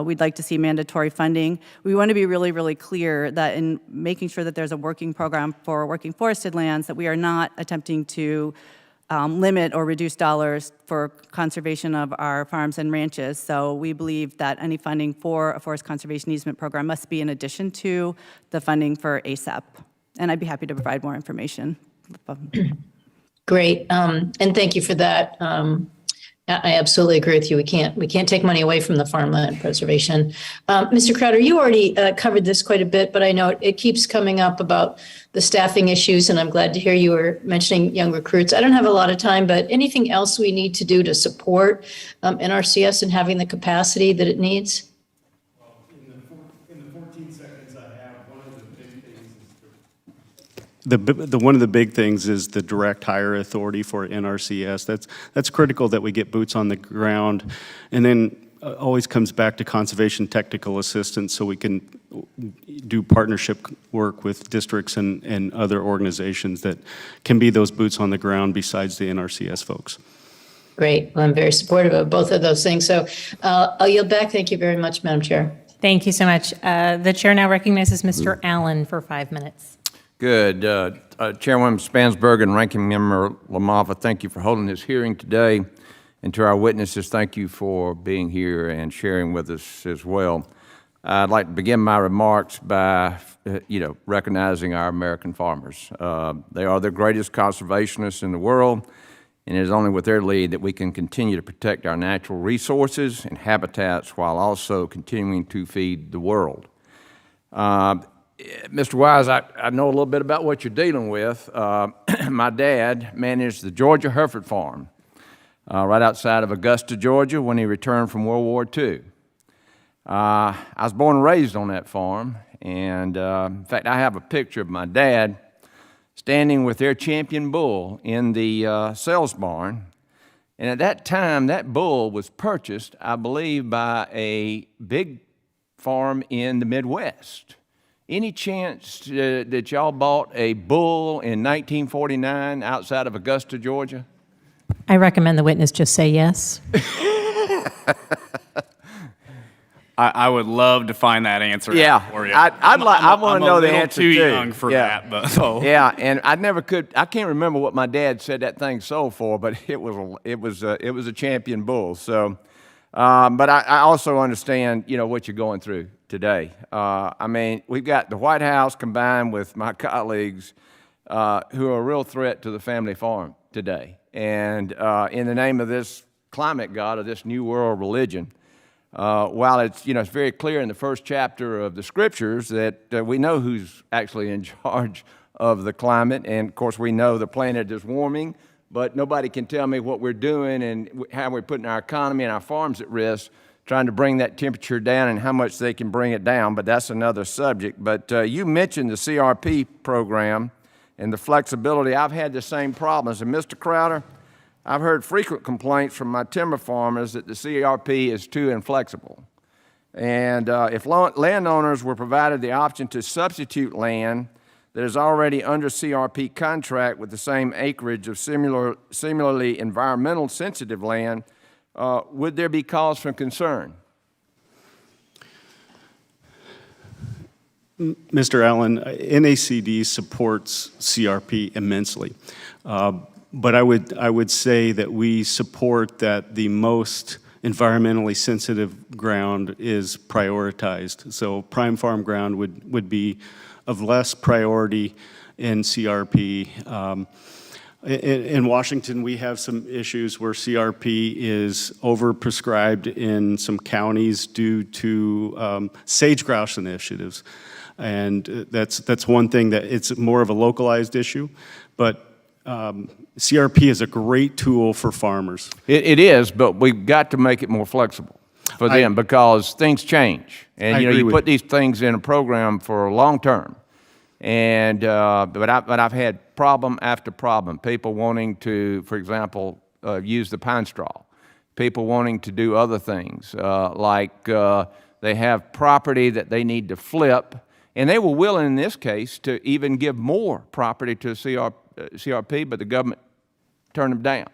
We'd like to see mandatory funding. We want to be really, really clear that in making sure that there's a working program for working forested lands, that we are not attempting to limit or reduce dollars for conservation of our farms and ranches. So we believe that any funding for a forest conservation easement program must be in addition to the funding for ASAP. And I'd be happy to provide more information. Great, and thank you for that. I absolutely agree with you. We can't take money away from the farmland preservation. Mr. Crowder, you already covered this quite a bit, but I know it keeps coming up about the staffing issues, and I'm glad to hear you were mentioning young recruits. I don't have a lot of time, but anything else we need to do to support NRCS and having the capacity that it needs? In the 14 seconds I have, one of the big things is one of the big things is the direct hire authority for NRCS. That's critical that we get boots on the ground, and then always comes back to conservation technical assistance, so we can do partnership work with districts and other organizations that can be those boots on the ground besides the NRCS folks. Great. Well, I'm very supportive of both of those things. So I'll yield back. Thank you very much, Madam Chair. Thank you so much. The chair now recognizes Mr. Allen for 5 minutes. Good. Chairwoman Spansberger and Ranking Member LaMalfa, thank you for holding this hearing today. And to our witnesses, thank you for being here and sharing with us as well. I'd like to begin my remarks by, recognizing our American farmers. They are the greatest conservationists in the world, and it is only with their lead that we can continue to protect our natural resources and habitats while also continuing to feed the world. Mr. Wise, I know a little bit about what you're dealing with. My dad managed the Georgia Hereford Farm right outside of Augusta, Georgia, when he returned from World War II. I was born and raised on that farm, and in fact, I have a picture of my dad standing with their champion bull in the sales barn. And at that time, that bull was purchased, I believe, by a big farm in the Midwest. Any chance that y'all bought a bull in 1949 outside of Augusta, Georgia? I recommend the witness just say yes. I would love to find that answer out Yeah, for you. I want to know the answer too too. young for that, but so. Yeah, and I can't remember what my dad said that thing sold for, but it was a champion bull. So, but I also understand, what you're going through today. I mean, we've got the White House combined with my colleagues who are a real threat to the family farm today. And in the name of this climate god, or this new world religion, while it's very clear in the first chapter of the scriptures that we know who's actually in charge of the climate, and of course we know the planet is warming, but nobody can tell me what we're doing and how we're putting our economy and our farms at risk, trying to bring that temperature down and how much they can bring it down, but that's another subject. But you mentioned the CRP program and the flexibility. I've had the same problems, and Mr. Crowder, I've heard frequent complaints from my timber farmers that the CRP is too inflexible. And if landowners were provided the option to substitute land that is already under CRP contract with the same acreage of similarly environmental sensitive land, would there be cause for concern? Mr. Allen, NACD supports CRP immensely. But I would say that we support that the most environmentally sensitive ground is prioritized. So prime farm ground would be of less priority in CRP. In Washington, we have some issues where CRP is overprescribed in some counties due to sage grouse initiatives. And that's one thing that it's more of a localized issue. But CRP is a great tool for farmers. It is, but we've got to make it more flexible for them because things change. And you put these things in a program for long term. And but I've had problem after problem. People wanting to, for example, use the pine straw. People wanting to do other things like they have property that they need to flip, and they were willing in this case to even give more property to CRP, but the government turned them down.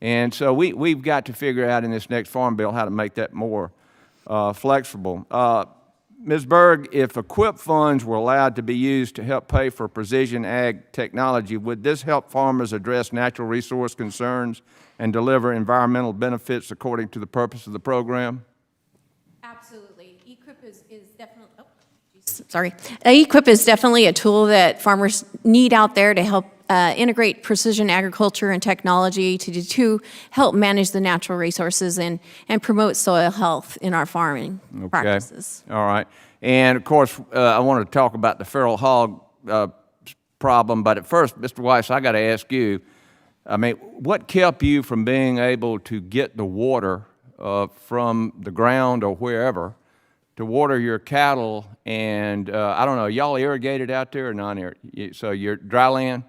And so we've got to figure out in this next farm bill how to make that more flexible. Ms. Berg, if equip funds were allowed to be used to help pay for precision ag technology, would this help farmers address natural resource concerns and deliver environmental benefits according to the purpose of the program? Absolutely. EQIP is definitely, EQIP is definitely a tool that farmers need out there to help integrate precision agriculture and technology to help manage the natural resources and promote soil health in our farming practices. All right. And of course, I want to talk about the feral hog problem, but at first, Mr. Weiss, I got to ask you, I mean, what kept you from being able to get the water from the ground or wherever to water your cattle? And I don't know, y'all irrigated out there or non-irrigated? So you're dry land?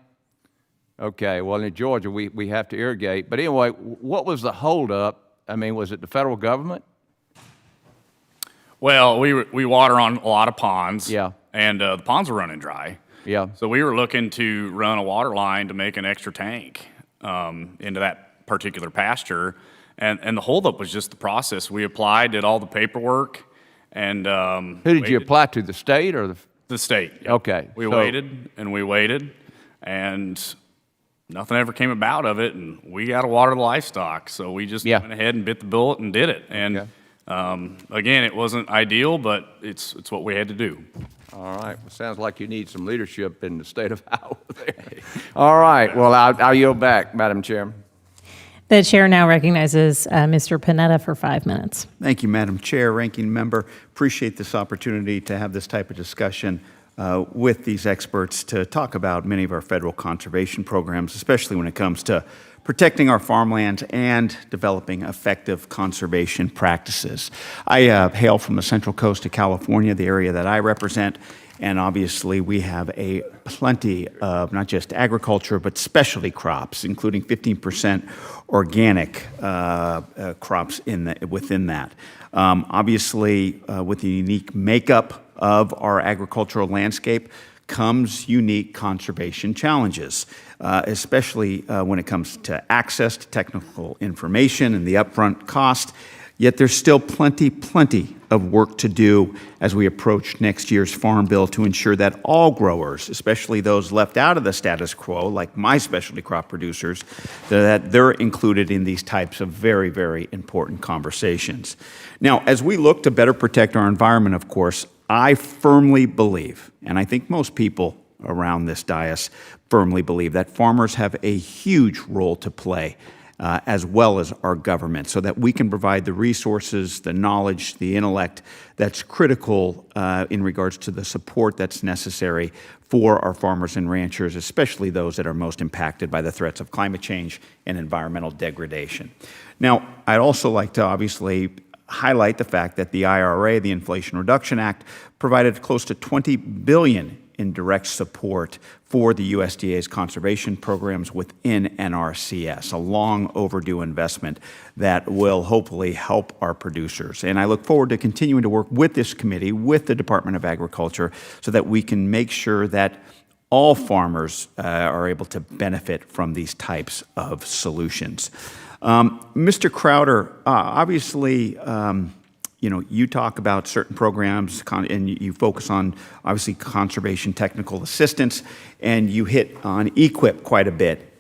Okay, well, in Georgia, we have to irrigate. But anyway, what was the holdup? I mean, was it the federal government? Well, we water on a lot of ponds. Yeah. And the ponds were running dry. Yeah. So we were looking to run a water line to make an extra tank into that particular pasture. And the holdup was just the process. We applied, did all the paperwork, and who did you apply to, the state or the state? Yep. Okay. We waited, and nothing ever came about of it, and we got to water the livestock. So we just went ahead and bit the bullet and did it. And again, it wasn't ideal, but it's what we had to do. All right. Well, sounds like you need some leadership in the state of Iowa there. All right. Well, I'll yield back, Madam Chairman. The chair now recognizes Mr. Panetta for 5 minutes. Thank you, Madam Chair, Ranking Member. Appreciate this opportunity to have this type of discussion with these experts to talk about many of our federal conservation programs, especially when it comes to protecting our farmlands, and developing effective conservation practices. I hail from the Central Coast of California, the area that I represent, and obviously we have plenty of not just agriculture, but specialty crops, including 15% organic crops within that. Obviously, with the unique makeup of our agricultural landscape comes unique conservation challenges, especially when it comes to access to technical information and the upfront cost. Yet there's still plenty of work to do as we approach next year's Farm Bill to ensure that all growers, especially those left out of the status quo, like my specialty crop producers, that they're included in these types of very important conversations. Now, as we look to better protect our environment, of course, I firmly believe, and I think most people around this dais firmly believe, that farmers have a huge role to play as well as our government, so that we can provide the resources, the knowledge, the intellect that's critical in regards to the support that's necessary for our farmers and ranchers, especially those that are most impacted by the threats of climate change and environmental degradation. Now, I'd also like to obviously highlight the fact that the IRA, the Inflation Reduction Act, provided close to $20 billion in direct support for the USDA's conservation programs within NRCS, a long overdue investment that will hopefully help our producers. And I look forward to continuing to work with this committee, with the Department of Agriculture, so that we can make sure that all farmers are able to benefit from these types of solutions. Mr. Crowder, obviously, you talk about certain programs and you focus on, obviously, conservation technical assistance, and you hit on EQIP quite a bit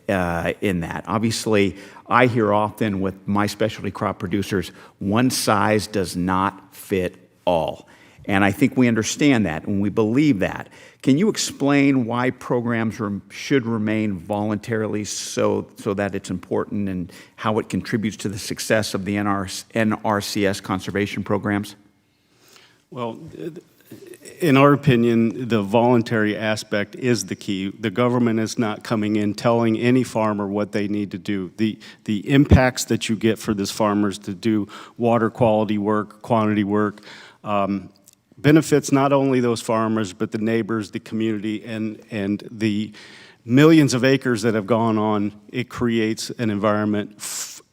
in that. Obviously, I hear often with my specialty crop producers, one size does not fit all. And I think we understand that and we believe that. Can you explain why programs should remain voluntarily so that it's important, and how it contributes to the success of the NRCS conservation programs? Well, in our opinion, the voluntary aspect is the key. The government is not coming in telling any farmer what they need to do. The impacts that you get for these farmers to do water quality work, quantity work, benefits not only those farmers, but the neighbors, the community, and the millions of acres that have gone on. It creates an environment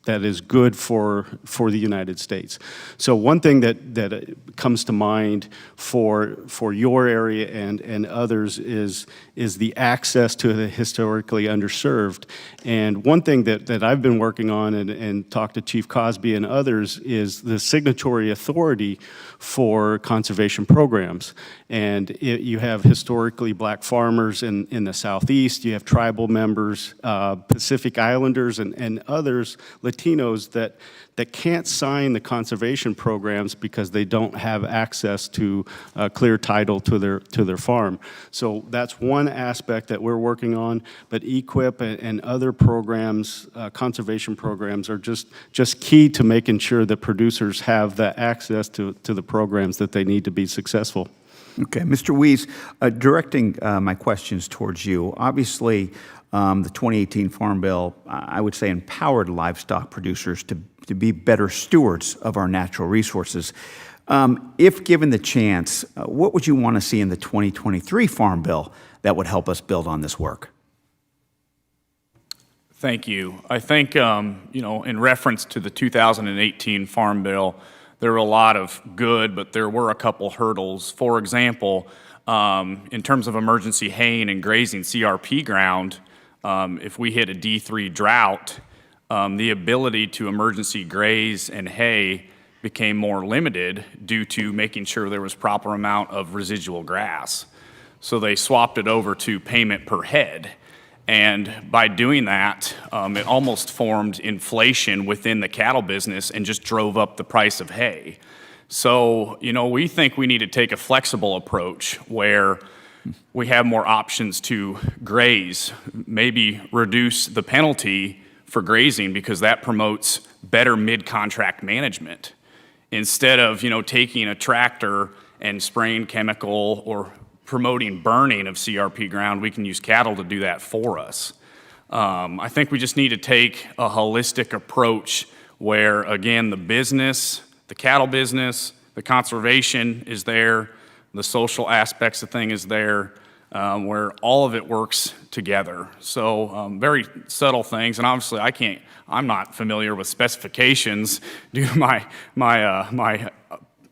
that is good for the United States. So one thing that comes to mind for your area and others is the access to the historically underserved. And one thing that I've been working on and talked to Chief Cosby and others is the signatory authority for conservation programs. And you have historically black farmers in the Southeast, you have tribal members, Pacific Islanders, and others, Latinos, that can't sign the conservation programs because they don't have access to clear title to their farm. So that's one aspect that we're working on, but EQIP and other programs, conservation programs, are just key to making sure that producers have the access to the programs that they need to be successful. Okay, Mr. Weiss, directing my questions towards you, obviously the 2018 Farm Bill, I would say, empowered livestock producers to be better stewards of our natural resources. If given the chance, what would you want to see in the 2023 Farm Bill that would help us build on this work? Thank you. I think, in reference to the 2018 Farm Bill, there were a lot of good, but there were a couple hurdles. For example, in terms of emergency haying and grazing CRP ground, if we hit a D3 drought, the ability to emergency graze and hay became more limited due to making sure there was proper amount of residual grass. So they swapped it over to payment per head. And by doing that, it almost formed inflation within the cattle business and just drove up the price of hay. So, we think we need to take a flexible approach where we have more options to graze, maybe reduce the penalty for grazing because that promotes better mid-contract management. Instead of, taking a tractor and spraying chemical or promoting burning of CRP ground, we can use cattle to do that for us. I think we just need to take a holistic approach where, again, the business, the cattle business, the conservation is there, the social aspects of thing is there, where all of it works together. So very subtle things, and obviously I'm not familiar with specifications due to my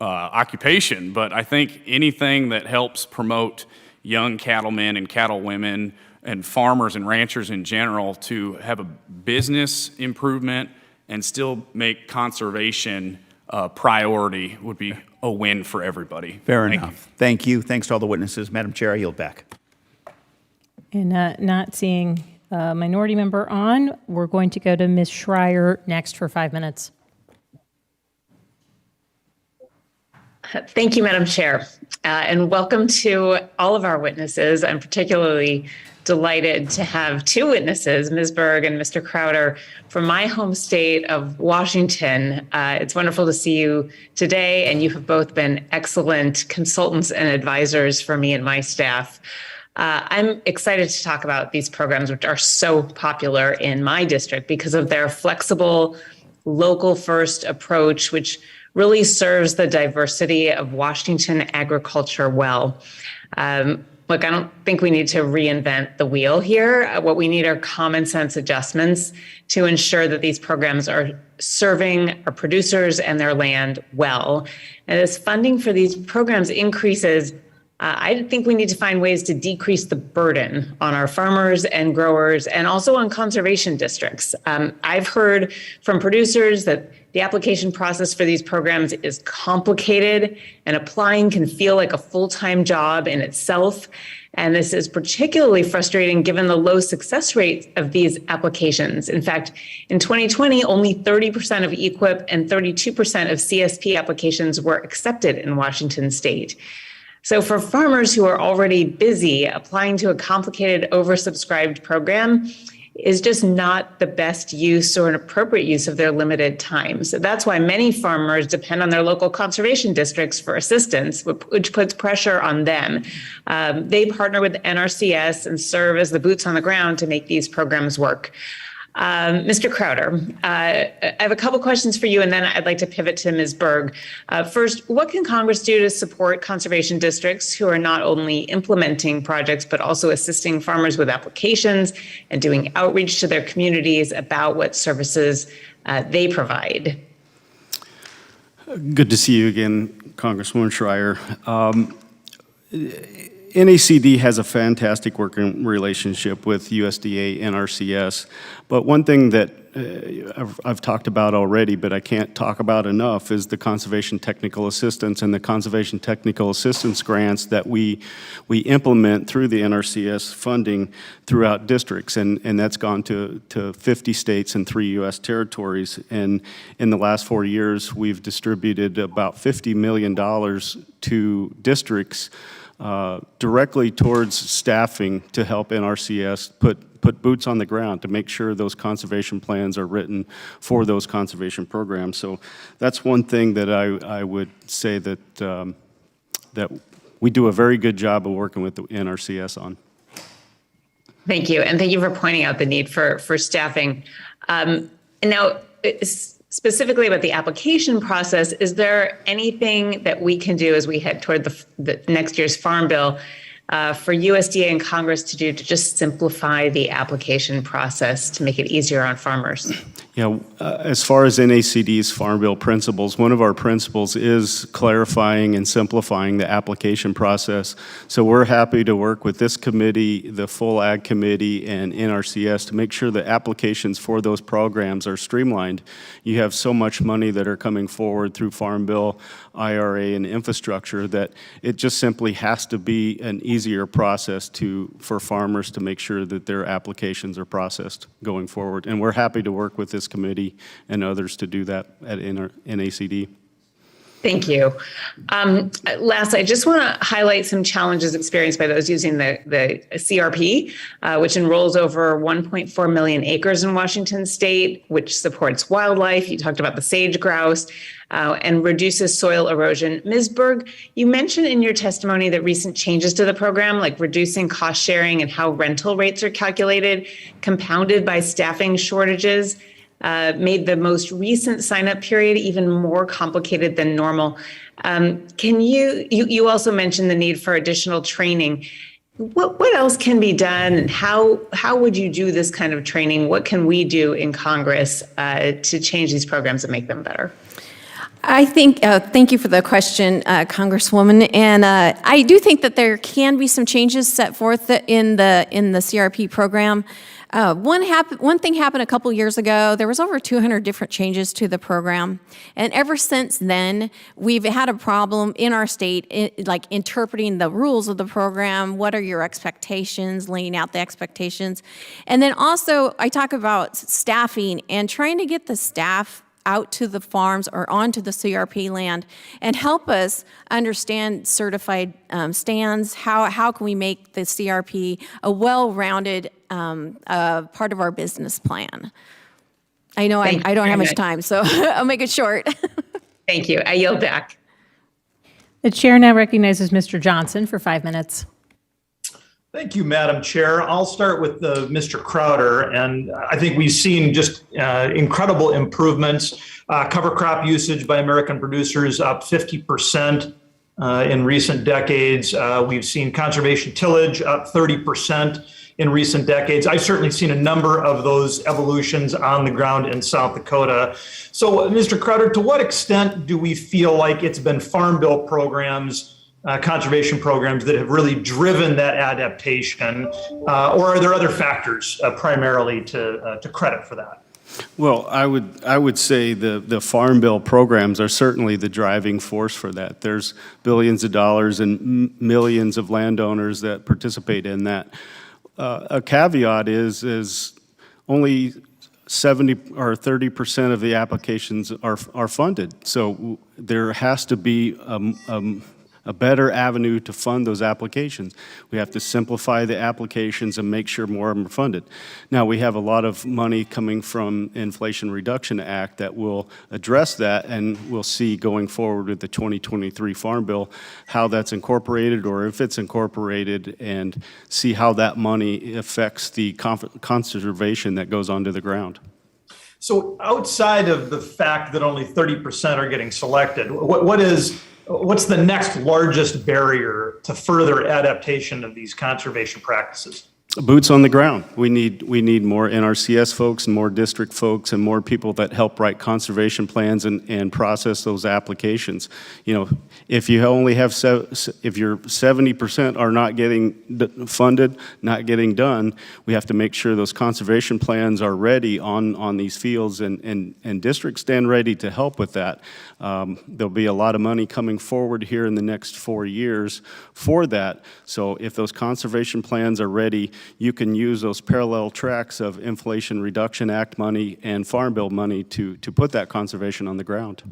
occupation, but I think anything that helps promote young cattlemen and cattlewomen and farmers and ranchers in general to have a business improvement and still make conservation a priority would be a win for everybody. Fair Thank enough. Thank you. Thanks to all the witnesses. Madam Chair, I yield back. And not seeing a minority member on, we're going to go to Ms. Schreier next for 5 minutes. Thank you, Madam Chair, and welcome to all of our witnesses. I'm particularly delighted to have two witnesses, Ms. Berg and Mr. Crowder, from my home state of Washington. It's wonderful to see you today, and you have both been excellent consultants and advisors for me and my staff. I'm excited to talk about these programs, which are so popular in my district because of their flexible, local-first approach, which really serves the diversity of Washington agriculture well. Look, I don't think we need to reinvent the wheel here. What we need are common sense adjustments to ensure that these programs are serving our producers and their land well. And as funding for these programs increases, I think we need to find ways to decrease the burden on our farmers and growers and also on conservation districts. I've heard from producers that the application process for these programs is complicated and applying can feel like a full-time job in itself. And this is particularly frustrating given the low success rate of these applications. In fact, in 2020, only 30% of EQIP and 32% of CSP applications were accepted in Washington state. So for farmers who are already busy, applying to a complicated, oversubscribed program is just not the best use or an appropriate use of their limited time. So that's why many farmers depend on their local conservation districts for assistance, which puts pressure on them. They partner with NRCS and serve as the boots on the ground to make these programs work. Mr. Crowder, I have a couple questions for you, and then I'd like to pivot to Ms. Berg. First, what can Congress do to support conservation districts who are not only implementing projects, but also assisting farmers with applications and doing outreach to their communities about what services they provide? Good to see you again, Congresswoman Schreier. NACD has a fantastic working relationship with USDA and NRCS, but one thing that I've talked about already, but I can't talk about enough, is the Conservation Technical Assistance and the Conservation Technical Assistance grants that we implement through the NRCS funding throughout districts, and that's gone to 50 states and 3 U.S. territories. And in the last 4 years, we've distributed about $50 million to districts directly towards staffing to help NRCS put boots on the ground to make sure those conservation plans are written for those conservation programs. So that's one thing that I would say that that we do a very good job of working with the NRCS on. Thank you, and thank you for pointing out the need for staffing. And now, specifically about the application process, is there anything that we can do as we head toward the next year's Farm Bill for USDA and Congress to do to just simplify the application process to make it easier on farmers? Yeah, as far as NACD's Farm Bill principles, one of our principles is clarifying and simplifying the application process. So we're happy to work with this committee, the full Ag Committee, and NRCS to make sure the applications for those programs are streamlined. You have so much money that are coming forward through Farm Bill, IRA, and infrastructure that it just simply has to be an easier process for farmers to make sure that their applications are processed going forward. And we're happy to work with this committee and others to do that at NACD. Thank you. Last, I just want to highlight some challenges experienced by those using the CRP, which enrolls over 1.4 million acres in Washington state, which supports wildlife. You talked about the sage grouse and reduces soil erosion. Ms. Berg, you mentioned in your testimony that recent changes to the program, like reducing cost sharing and how rental rates are calculated, compounded by staffing shortages, made the most recent sign-up period even more complicated than normal. Can you also mentioned the need for additional training. What else can be done, and how would you do this kind of training? What can we do in Congress to change these programs and make them better? I think, thank you for the question, Congresswoman. And I do think that there can be some changes set forth in the CRP program. One thing happened a couple years ago. There was over 200 different changes to the program. And ever since then, we've had a problem in our state, like interpreting the rules of the program. What are your expectations, laying out the expectations. And then also, I talk about staffing and trying to get the staff out to the farms or onto the CRP land and help us understand certified stands. How can we make the CRP a well-rounded part of our business plan? I know I don't have much time, so I'll make it short. Thank you. I yield back. The chair now recognizes Mr. Johnson for 5 minutes. Thank you, Madam Chair. I'll start with Mr. Crowder, and I think we've seen just incredible improvements. Cover crop usage by American producers up 50% in recent decades. We've seen conservation tillage up 30% in recent decades. I've certainly seen a number of those evolutions on the ground in South Dakota. So, Mr. Crowder, to what extent do we feel like it's been Farm Bill programs, conservation programs that have really driven that adaptation, or are there other factors primarily to credit for that? Well, I would say the Farm Bill programs are certainly the driving force for that. There's billions of dollars and millions of landowners that participate in that. A caveat is only 70 or 30% of the applications are funded. So there has to be a better avenue to fund those applications. We have to simplify the applications and make sure more of them are funded. Now, we have a lot of money coming from Inflation Reduction Act that will address that, and we'll see going forward with the 2023 Farm Bill how that's incorporated, or if it's incorporated, and see how that money affects the conservation that goes onto the ground. So outside of the fact that only 30% are getting selected, what's the next largest barrier to further adaptation of these conservation practices? Boots on the ground. We need more NRCS folks and more district folks and more people that help write conservation plans and process those applications. You know, if you only have if your 70% are not getting funded, not getting done, we have to make sure those conservation plans are ready on these fields, and districts stand ready to help with that. There'll be a lot of money coming forward here in the next 4 years for that. So if those conservation plans are ready, you can use those parallel tracks of Inflation Reduction Act money and Farm Bill money to put that conservation on the ground.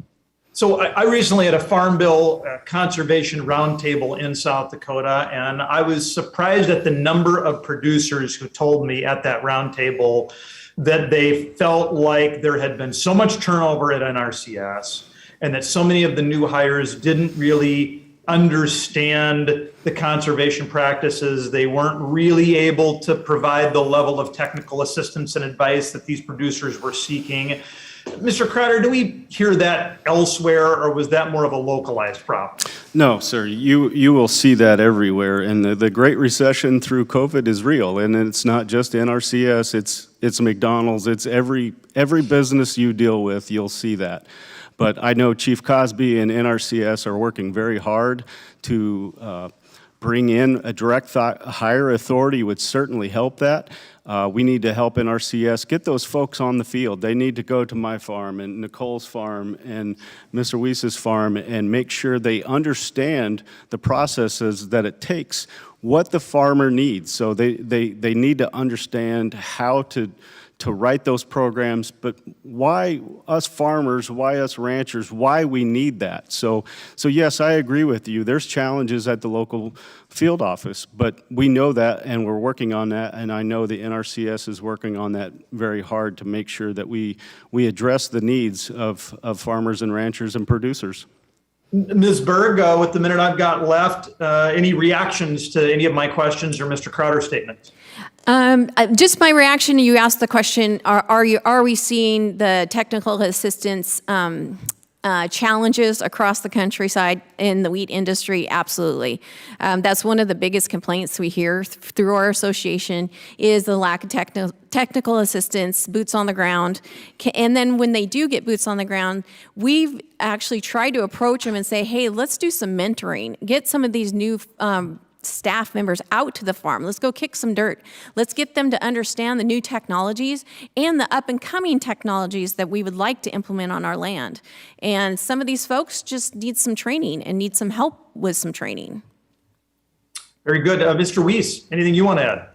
So I recently had a Farm Bill conservation roundtable in South Dakota, and I was surprised at the number of producers who told me at that roundtable that they felt like there had been so much turnover at NRCS and that so many of the new hires didn't really understand the conservation practices. They weren't really able to provide the level of technical assistance and advice that these producers were seeking. Mr. Crowder, do we hear that elsewhere, or was that more of a localized problem? No, sir. You will see that everywhere. And the Great Recession through COVID is real. And it's not just NRCS, it's McDonald's, it's every business you deal with, you'll see that. But I know Chief Cosby and NRCS are working very hard to bring in a direct hire authority would certainly help that. We need to help NRCS get those folks on the field. They need to go to my farm and Nicole's farm and Mr. Weiss's farm and make sure they understand the processes that it takes, what the farmer needs. So they need to understand how to to write those programs, but why us farmers, why us ranchers, why we need that. So yes, I agree with you. There's challenges at the local field office, but we know that and we're working on that, and I know the NRCS is working on that very hard to make sure that we address the needs of farmers and ranchers and producers. Ms. Berg, with the minute I've got left, any reactions to any of my questions or Mr. Crowder's statements? Just my reaction, you asked the question, are we seeing the technical assistance challenges across the countryside in the wheat industry? Absolutely. That's one of the biggest complaints we hear through our association is the lack of technical assistance, boots on the ground. And then when they do get boots on the ground, we've actually tried to approach them and say, hey, let's do some mentoring. Get some of these new staff members out to the farm. Let's go kick some dirt. Let's get them to understand the new technologies and the up and coming technologies that we would like to implement on our land. And some of these folks just need some training and need some help with some training. Very good. Mr. Weiss, anything you want to add?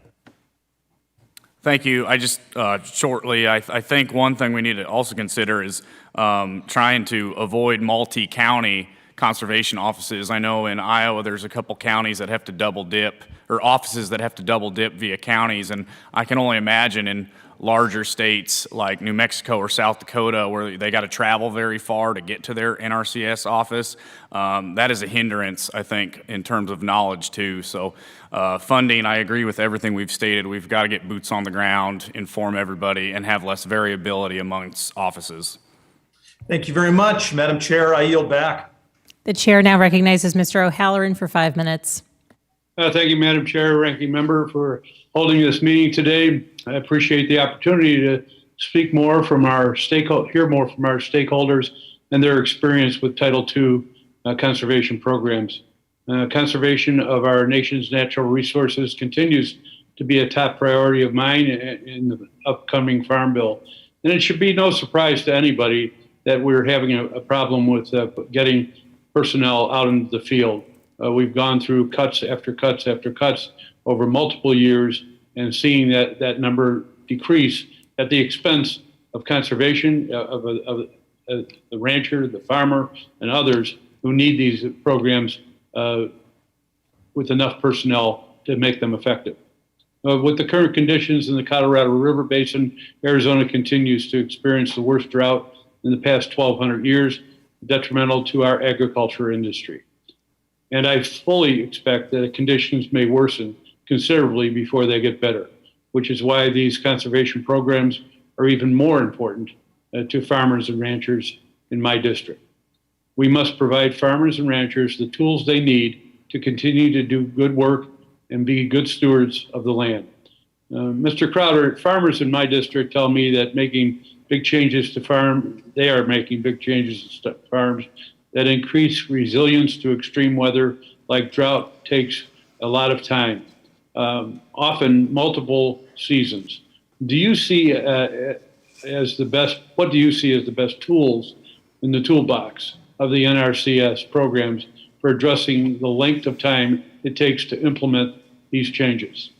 Thank you. I just shortly, I think one thing we need to also consider is trying to avoid multi-county conservation offices. I know in Iowa there's a couple counties that have to double dip, or offices that have to double dip via counties, and I can only imagine in larger states like New Mexico or South Dakota where they got to travel very far to get to their NRCS office. That is a hindrance, I think, in terms of knowledge too. So funding, I agree with everything we've stated. We've got to get boots on the ground, inform everybody, and have less variability amongst offices. Thank you very much. Madam Chair, I yield back. The chair now recognizes Mr. O'Halloran for 5 minutes. Thank you, Madam Chair, Ranking Member, for holding this meeting today. I appreciate the opportunity to speak more from our hear more from our stakeholders and their experience with Title II conservation programs. Conservation of our nation's natural resources continues to be a top priority of mine in the upcoming Farm Bill. And it should be no surprise to anybody that we're having a problem with getting personnel out into the field. We've gone through cuts after cuts after cuts over multiple years and seeing that number decrease at the expense of conservation, of the rancher, the farmer, and others who need these programs with enough personnel to make them effective. With the current conditions in the Colorado River Basin, Arizona continues to experience the worst drought in the past 1,200 years, detrimental to our agriculture industry. And I fully expect that conditions may worsen considerably before they get better, which is why these conservation programs are even more important to farmers and ranchers in my district. We must provide farmers and ranchers the tools they need to continue to do good work and be good stewards of the land. Mr. Crowder, farmers in my district tell me that making big changes to they are making big changes to farms that increase resilience to extreme weather like drought takes a lot of time, often multiple seasons. Do you see what do you see as the best tools in the toolbox of the NRCS programs for addressing the length of time it takes to implement these changes?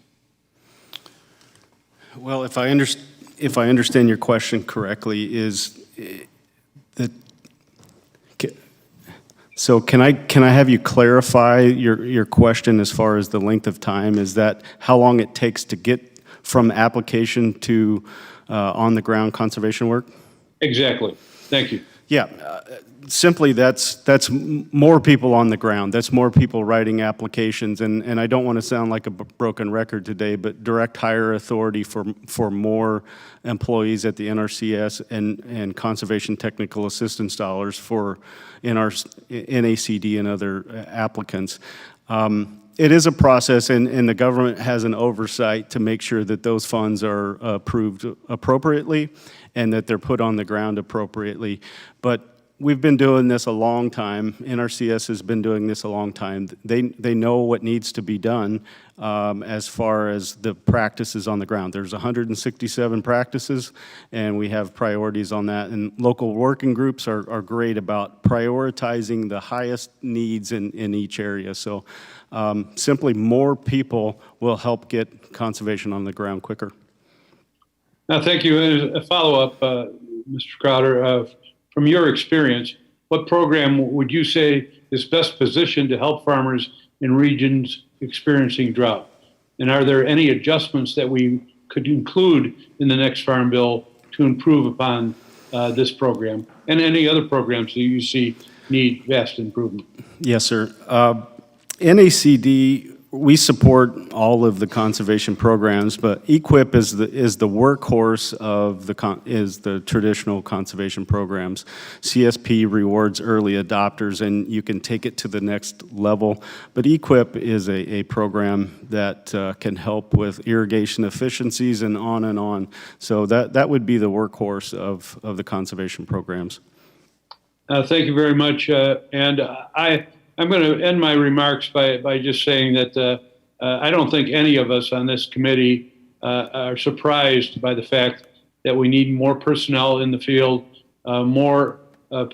Well, if I understand your question correctly, is that so? Can I have you clarify your question as far as the length of time? Is that how long it takes to get from application to on the ground conservation work? Exactly. Thank you. Yeah. Simply, that's more people on the ground. That's more people writing applications. And I don't want to sound like a broken record today, but direct hire authority for more employees at the NRCS and conservation technical assistance dollars for NACD and other applicants. It is a process, and the government has an oversight to make sure that those funds are approved appropriately and that they're put on the ground appropriately. But we've been doing this a long time. NRCS has been doing this a long time. They know what needs to be done as far as the practices on the ground. There's 167 practices, and we have priorities on that. And local working groups are great about prioritizing the highest needs in each area. So simply more people will help get conservation on the ground quicker. Thank you. As a follow-up, Mr. Crowder, from your experience, what program would you say is best positioned to help farmers in regions experiencing drought? And are there any adjustments that we could include in the next Farm Bill to improve upon this program and any other programs that you see need vast improvement? Yes, sir. NACD, we support all of the conservation programs, but EQIP is the workhorse of the traditional conservation programs. CSP rewards early adopters, and you can take it to the next level. But EQIP is a program that can help with irrigation efficiencies and on and on. So that would be the workhorse of the conservation programs. Thank you very much. I'm going to end my remarks by just saying that I don't think any of us on this committee are surprised by the fact that we need more personnel in the field, more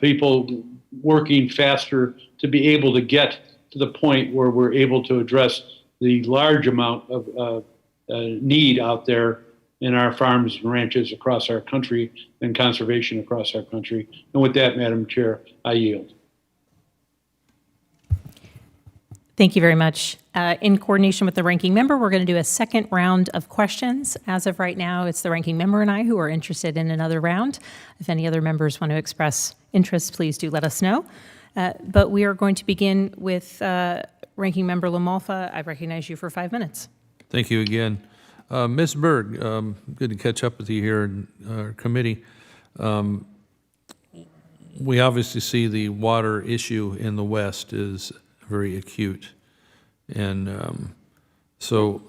people working faster to be able to get to the point where we're able to address the large amount of need out there in our farms and ranches across our country and conservation across our country. And with that, Madam Chair, I yield. Thank you very much. In coordination with the ranking member, we're going to do a second round of questions. As of right now, it's the ranking member and I who are interested in another round. If any other members want to express interest, please do let us know. But we are going to begin with ranking member LaMalfa. I recognize you for 5 minutes. Thank you again. Ms. Berg, good to catch up with you here in our committee. We obviously see the water issue in the West is very acute. And so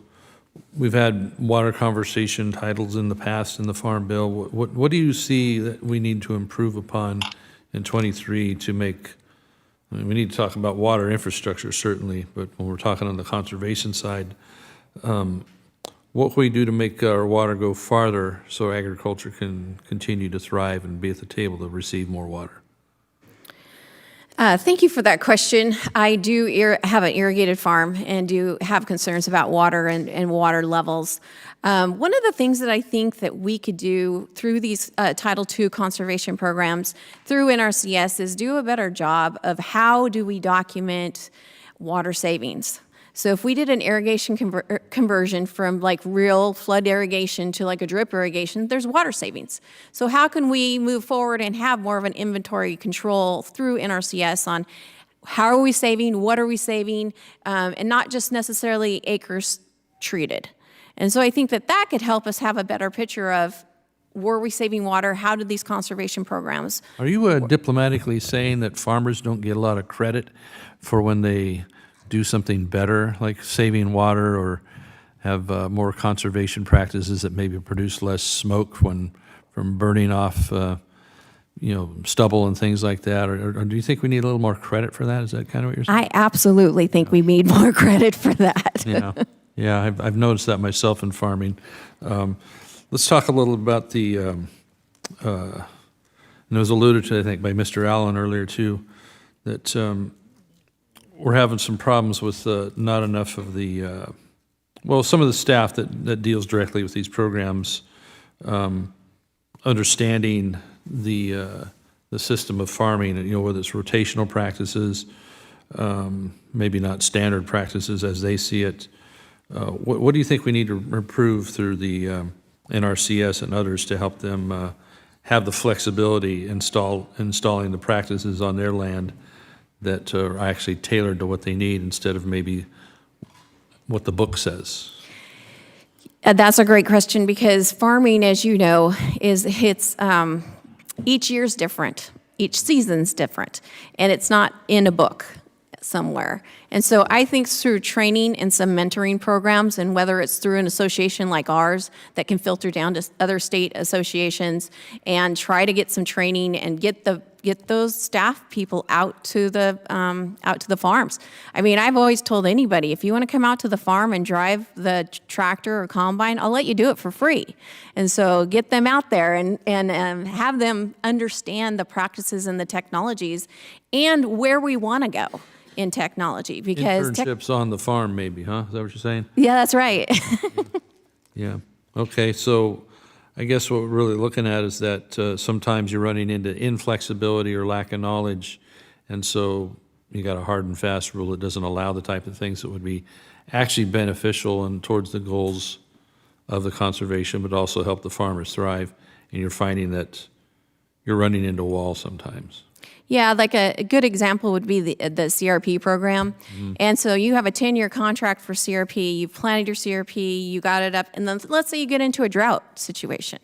we've had water conversation titles in the past in the Farm Bill. What do you see that we need to improve upon in 23 to make, I mean, we need to talk about water infrastructure certainly, but when we're talking on the conservation side, what can we do to make our water go farther so agriculture can continue to thrive and be at the table to receive more water? Thank you for that question. I do have an irrigated farm and do have concerns about water and water levels. One of the things that I think that we could do through these Title II conservation programs through NRCS is do a better job of how do we document water savings. So if we did an irrigation conversion from like real flood irrigation to like a drip irrigation, there's water savings. So how can we move forward and have more of an inventory control through NRCS on how are we saving, what are we saving, and not just necessarily acres treated. And so I think that that could help us have a better picture of were we saving water, how did these conservation programs. Are you diplomatically saying that farmers don't get a lot of credit for when they do something better, like saving water or have more conservation practices that maybe produce less smoke from burning off, stubble and things like that? Or do you think we need a little more credit for that? Is that kind of what you're saying? I absolutely think we need more credit for that. Yeah, I've noticed that myself in farming. Let's talk a little about the, and it was alluded to, I think, by Mr. Allen earlier too, that we're having some problems with not enough of the, some of the staff that deals directly with these programs, understanding the system of farming, whether it's rotational practices, maybe not standard practices as they see it. What do you think we need to improve through the NRCS and others to help them have the flexibility installing the practices on their land that are actually tailored to what they need instead of maybe what the book says? That's a great question because farming, as you know, each year's different, each season's different, and it's not in a book somewhere. And so I think through training and some mentoring programs, and whether it's through an association like ours that can filter down to other state associations and try to get some training and get those staff people out to the farms. I mean, I've always told anybody, if you want to come out to the farm and drive the tractor or combine, I'll let you do it for free. And so get them out there and have them understand the practices and the technologies and where we want to go in technology. Because internships on the farm maybe, huh? Is that what you're saying? Yeah, that's right. Yeah. Okay, so I guess what we're really looking at is that sometimes you're running into inflexibility or lack of knowledge, and so you got a hard and fast rule that doesn't allow the type of things that would be actually beneficial and towards the goals of the conservation, but also help the farmers thrive. And you're finding that you're running into walls sometimes. Yeah, like a good example would be the CRP program. And so you have a 10-year contract for CRP, you've planted your CRP, you got it up, and then let's say you get into a drought situation.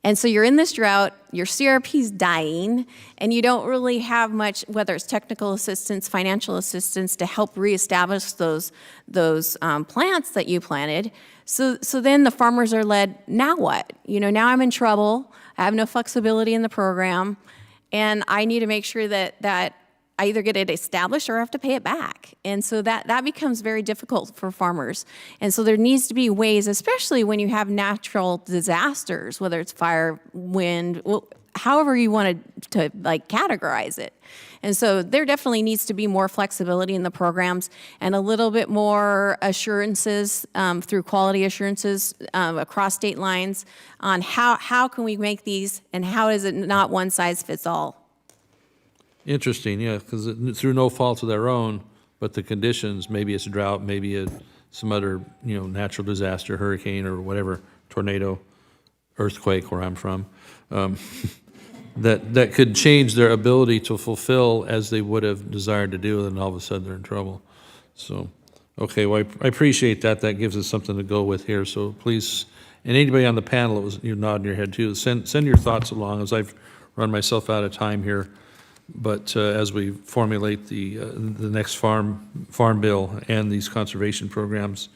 And so you're in this drought, your CRP's dying, and you don't really have much, whether it's technical assistance, financial assistance, to help reestablish those plants that you planted. So then the farmers are led, now what? Now I'm in trouble, I have no flexibility in the program, and I need to make sure that I either get it established or I have to pay it back. And so that becomes very difficult for farmers. And so there needs to be ways, especially when you have natural disasters, whether it's fire, wind, however you want to categorize it. And so there definitely needs to be more flexibility in the programs and a little bit more assurances through quality assurances across state lines on how can we make these and how is it not one size fits all. Interesting, yeah, because through no fault of their own, but the conditions, maybe it's a drought, maybe some other, natural disaster, hurricane or whatever, tornado, earthquake where I'm from, that could change their ability to fulfill as they would have desired to do, and all of a sudden they're in trouble. So, okay, well, I appreciate that. That gives us something to go with here. So please, and anybody on the panel, you're nodding your head too, send your thoughts along as I've run myself out of time here. But as we formulate the next farm bill and these conservation programs,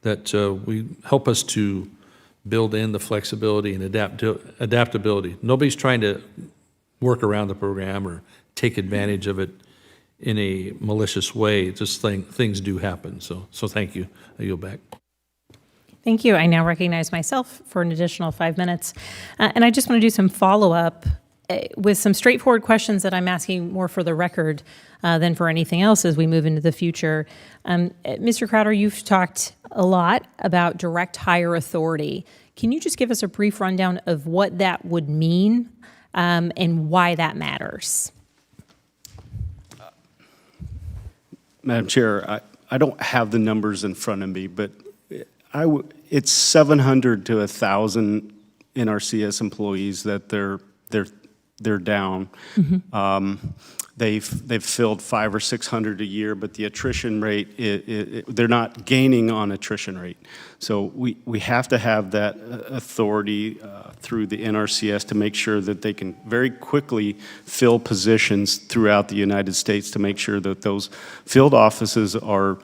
that we help us to build in the flexibility and adaptability. Nobody's trying to work around the program or take advantage of it in a malicious way. Just things do happen. So thank you. I yield back. Thank you. I now recognize myself for an additional 5 minutes. And I just want to do some follow-up with some straightforward questions that I'm asking more for the record than for anything else as we move into the future. Mr. Crowder, you've talked a lot about direct hire authority. Can you just give us a brief rundown of what that would mean and why that matters? Madam Chair, I don't have the numbers in front of me, but it's 700 to 1,000 NRCS employees that they're down. They've filled 500 or 600 a year, but the attrition rate, they're not gaining on attrition rate. So we have to have that authority through the NRCS to make sure that they can very quickly fill positions throughout the United States to make sure that those field offices are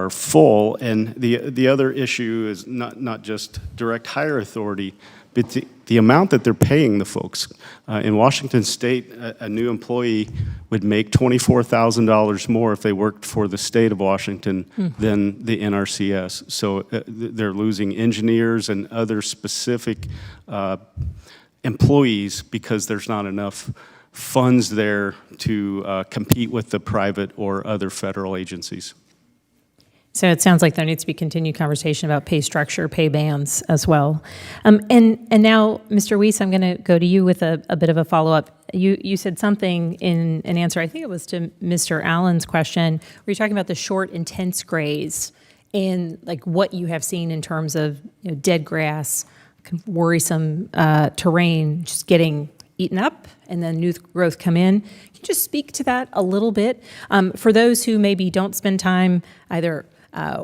full. And the other issue is not just direct hire authority, but the amount that they're paying the folks. In Washington State, a new employee would make $24,000 more if they worked for the state of Washington than the NRCS. So they're losing engineers and other specific employees because there's not enough funds there to compete with the private or other federal agencies. So it sounds like there needs to be continued conversation about pay structure, pay bands as well. And now, Mr. Weiss, I'm going to go to you with a bit of a follow-up. You said something in an answer, I think it was to Mr. Allen's question, where you're talking about the short, intense graze and like what you have seen in terms of dead grass, worrisome terrain just getting eaten up and then new growth come in. Can you just speak to that a little bit? For those who maybe don't spend time either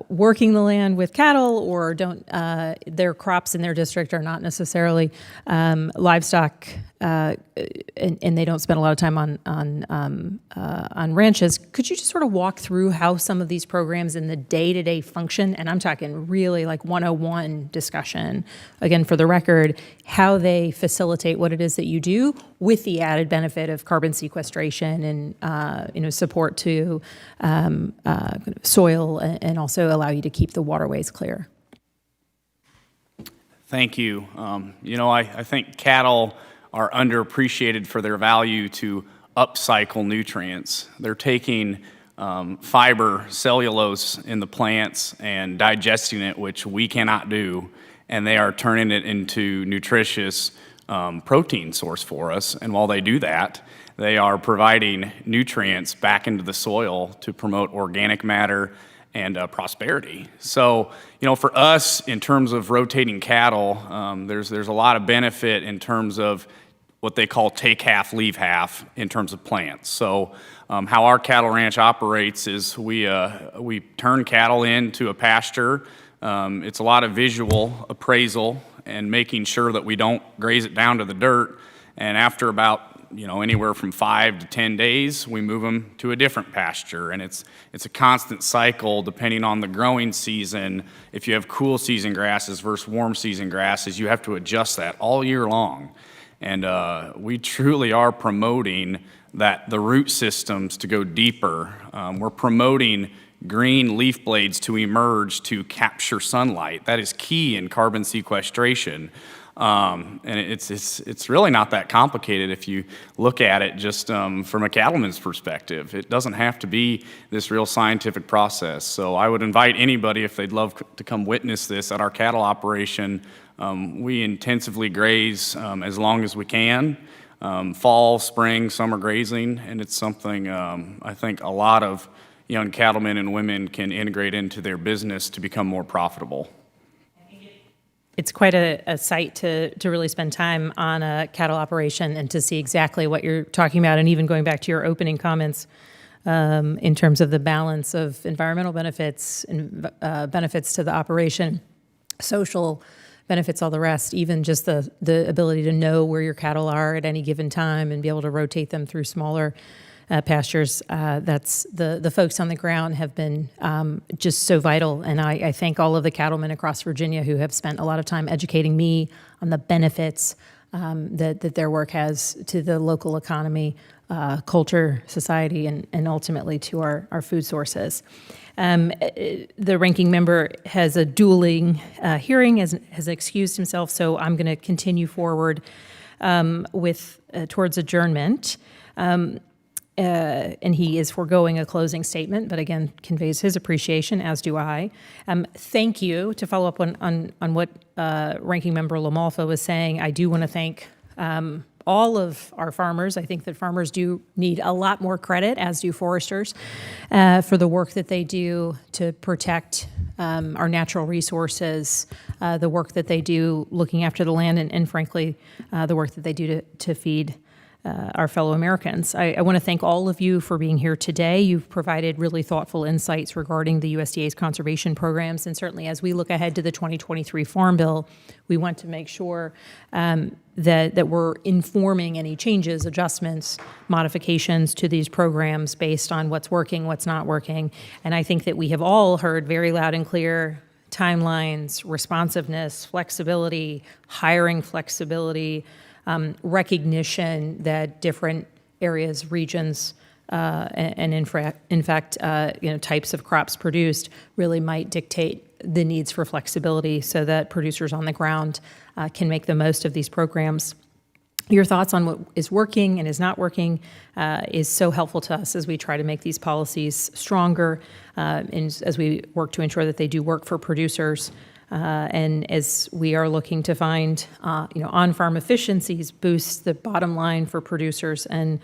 working the land with cattle or don't, their crops in their district are not necessarily livestock, and they don't spend a lot of time on ranches. Could you just sort of walk through how some of these programs in the day-to-day function, and I'm talking really like 101 discussion, again, for the record, how they facilitate what it is that you do with the added benefit of carbon sequestration and support to soil and also allow you to keep the waterways clear? Thank you. I think cattle are underappreciated for their value to upcycle nutrients. They're taking fiber, cellulose in the plants and digesting it, which we cannot do, and they are turning it into nutritious protein source for us. And while they do that, they are providing nutrients back into the soil to promote organic matter and prosperity. So, for us, in terms of rotating cattle, there's a lot of benefit in terms of what they call take half, leave half in terms of plants. So how our cattle ranch operates is we turn cattle into a pasture. It's a lot of visual appraisal and making sure that we don't graze it down to the dirt. And after about anywhere from 5 to 10 days, we move them to a different pasture. And it's a constant cycle depending on the growing season. If you have cool season grasses versus warm season grasses, you have to adjust that all year long. And we truly are promoting the root systems to go deeper. We're promoting green leaf blades to emerge to capture sunlight. That is key in carbon sequestration. And it's really not that complicated if you look at it just from a cattleman's perspective. It doesn't have to be this real scientific process. So I would invite anybody, if they'd love to come witness this at our cattle operation. We intensively graze as long as we can, fall, spring, summer grazing, and it's something I think a lot of young cattlemen and women can integrate into their business to become more profitable. It's quite a sight to really spend time on a cattle operation and to see exactly what you're talking about, and even going back to your opening comments in terms of the balance of environmental benefits and benefits to the operation, social benefits, all the rest, even just the ability to know where your cattle are at any given time and be able to rotate them through smaller pastures. That's the folks on the ground have been just so vital. And I thank all of the cattlemen across Virginia who have spent a lot of time educating me on the benefits that their work has to the local economy, culture, society, and ultimately to our food sources. The ranking member has a dueling hearing, has excused himself, so I'm going to continue forward towards adjournment. And he is foregoing a closing statement, but again, conveys his appreciation, as do I. Thank you. To follow up on what Ranking Member LaMalfa was saying, I do want to thank all of our farmers. I think that farmers do need a lot more credit, as do foresters, for the work that they do to protect our natural resources, the work that they do looking after the land, and frankly, the work that they do to feed our fellow Americans. I want to thank all of you for being here today. You've provided really thoughtful insights regarding the USDA's conservation programs, and certainly as we look ahead to the 2023 Farm Bill, we want to make sure that we're informing any changes, adjustments, modifications to these programs based on what's working, what's not working. And I think that we have all heard very loud and clear timelines, responsiveness, flexibility, hiring flexibility, recognition that different areas, regions, and in fact, types of crops produced really might dictate the needs for flexibility so that producers on the ground can make the most of these programs. Your thoughts on what is working and is not working is so helpful to us as we try to make these policies stronger and as we work to ensure that they do work for producers. And as we are looking to find, on-farm efficiencies, boost the bottom line for producers, and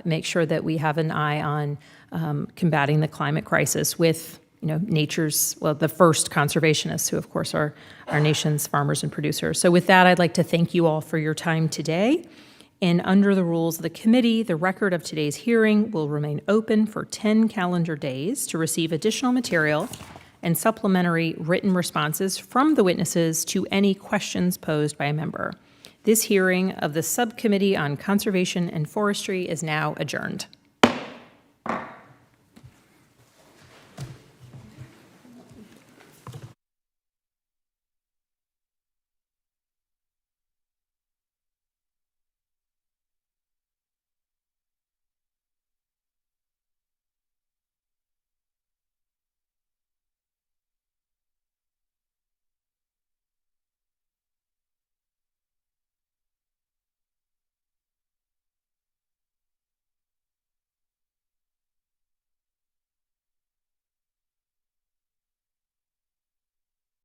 make sure that we have an eye on combating the climate crisis with, the first conservationists, who of course are our nation's farmers and producers. So with that, I'd like to thank you all for your time today. And under the rules of the committee, the record of today's hearing will remain open for 10 calendar days to receive additional material and supplementary written responses from the witnesses to any questions posed by a member. This hearing of the Subcommittee on Conservation and Forestry is now adjourned.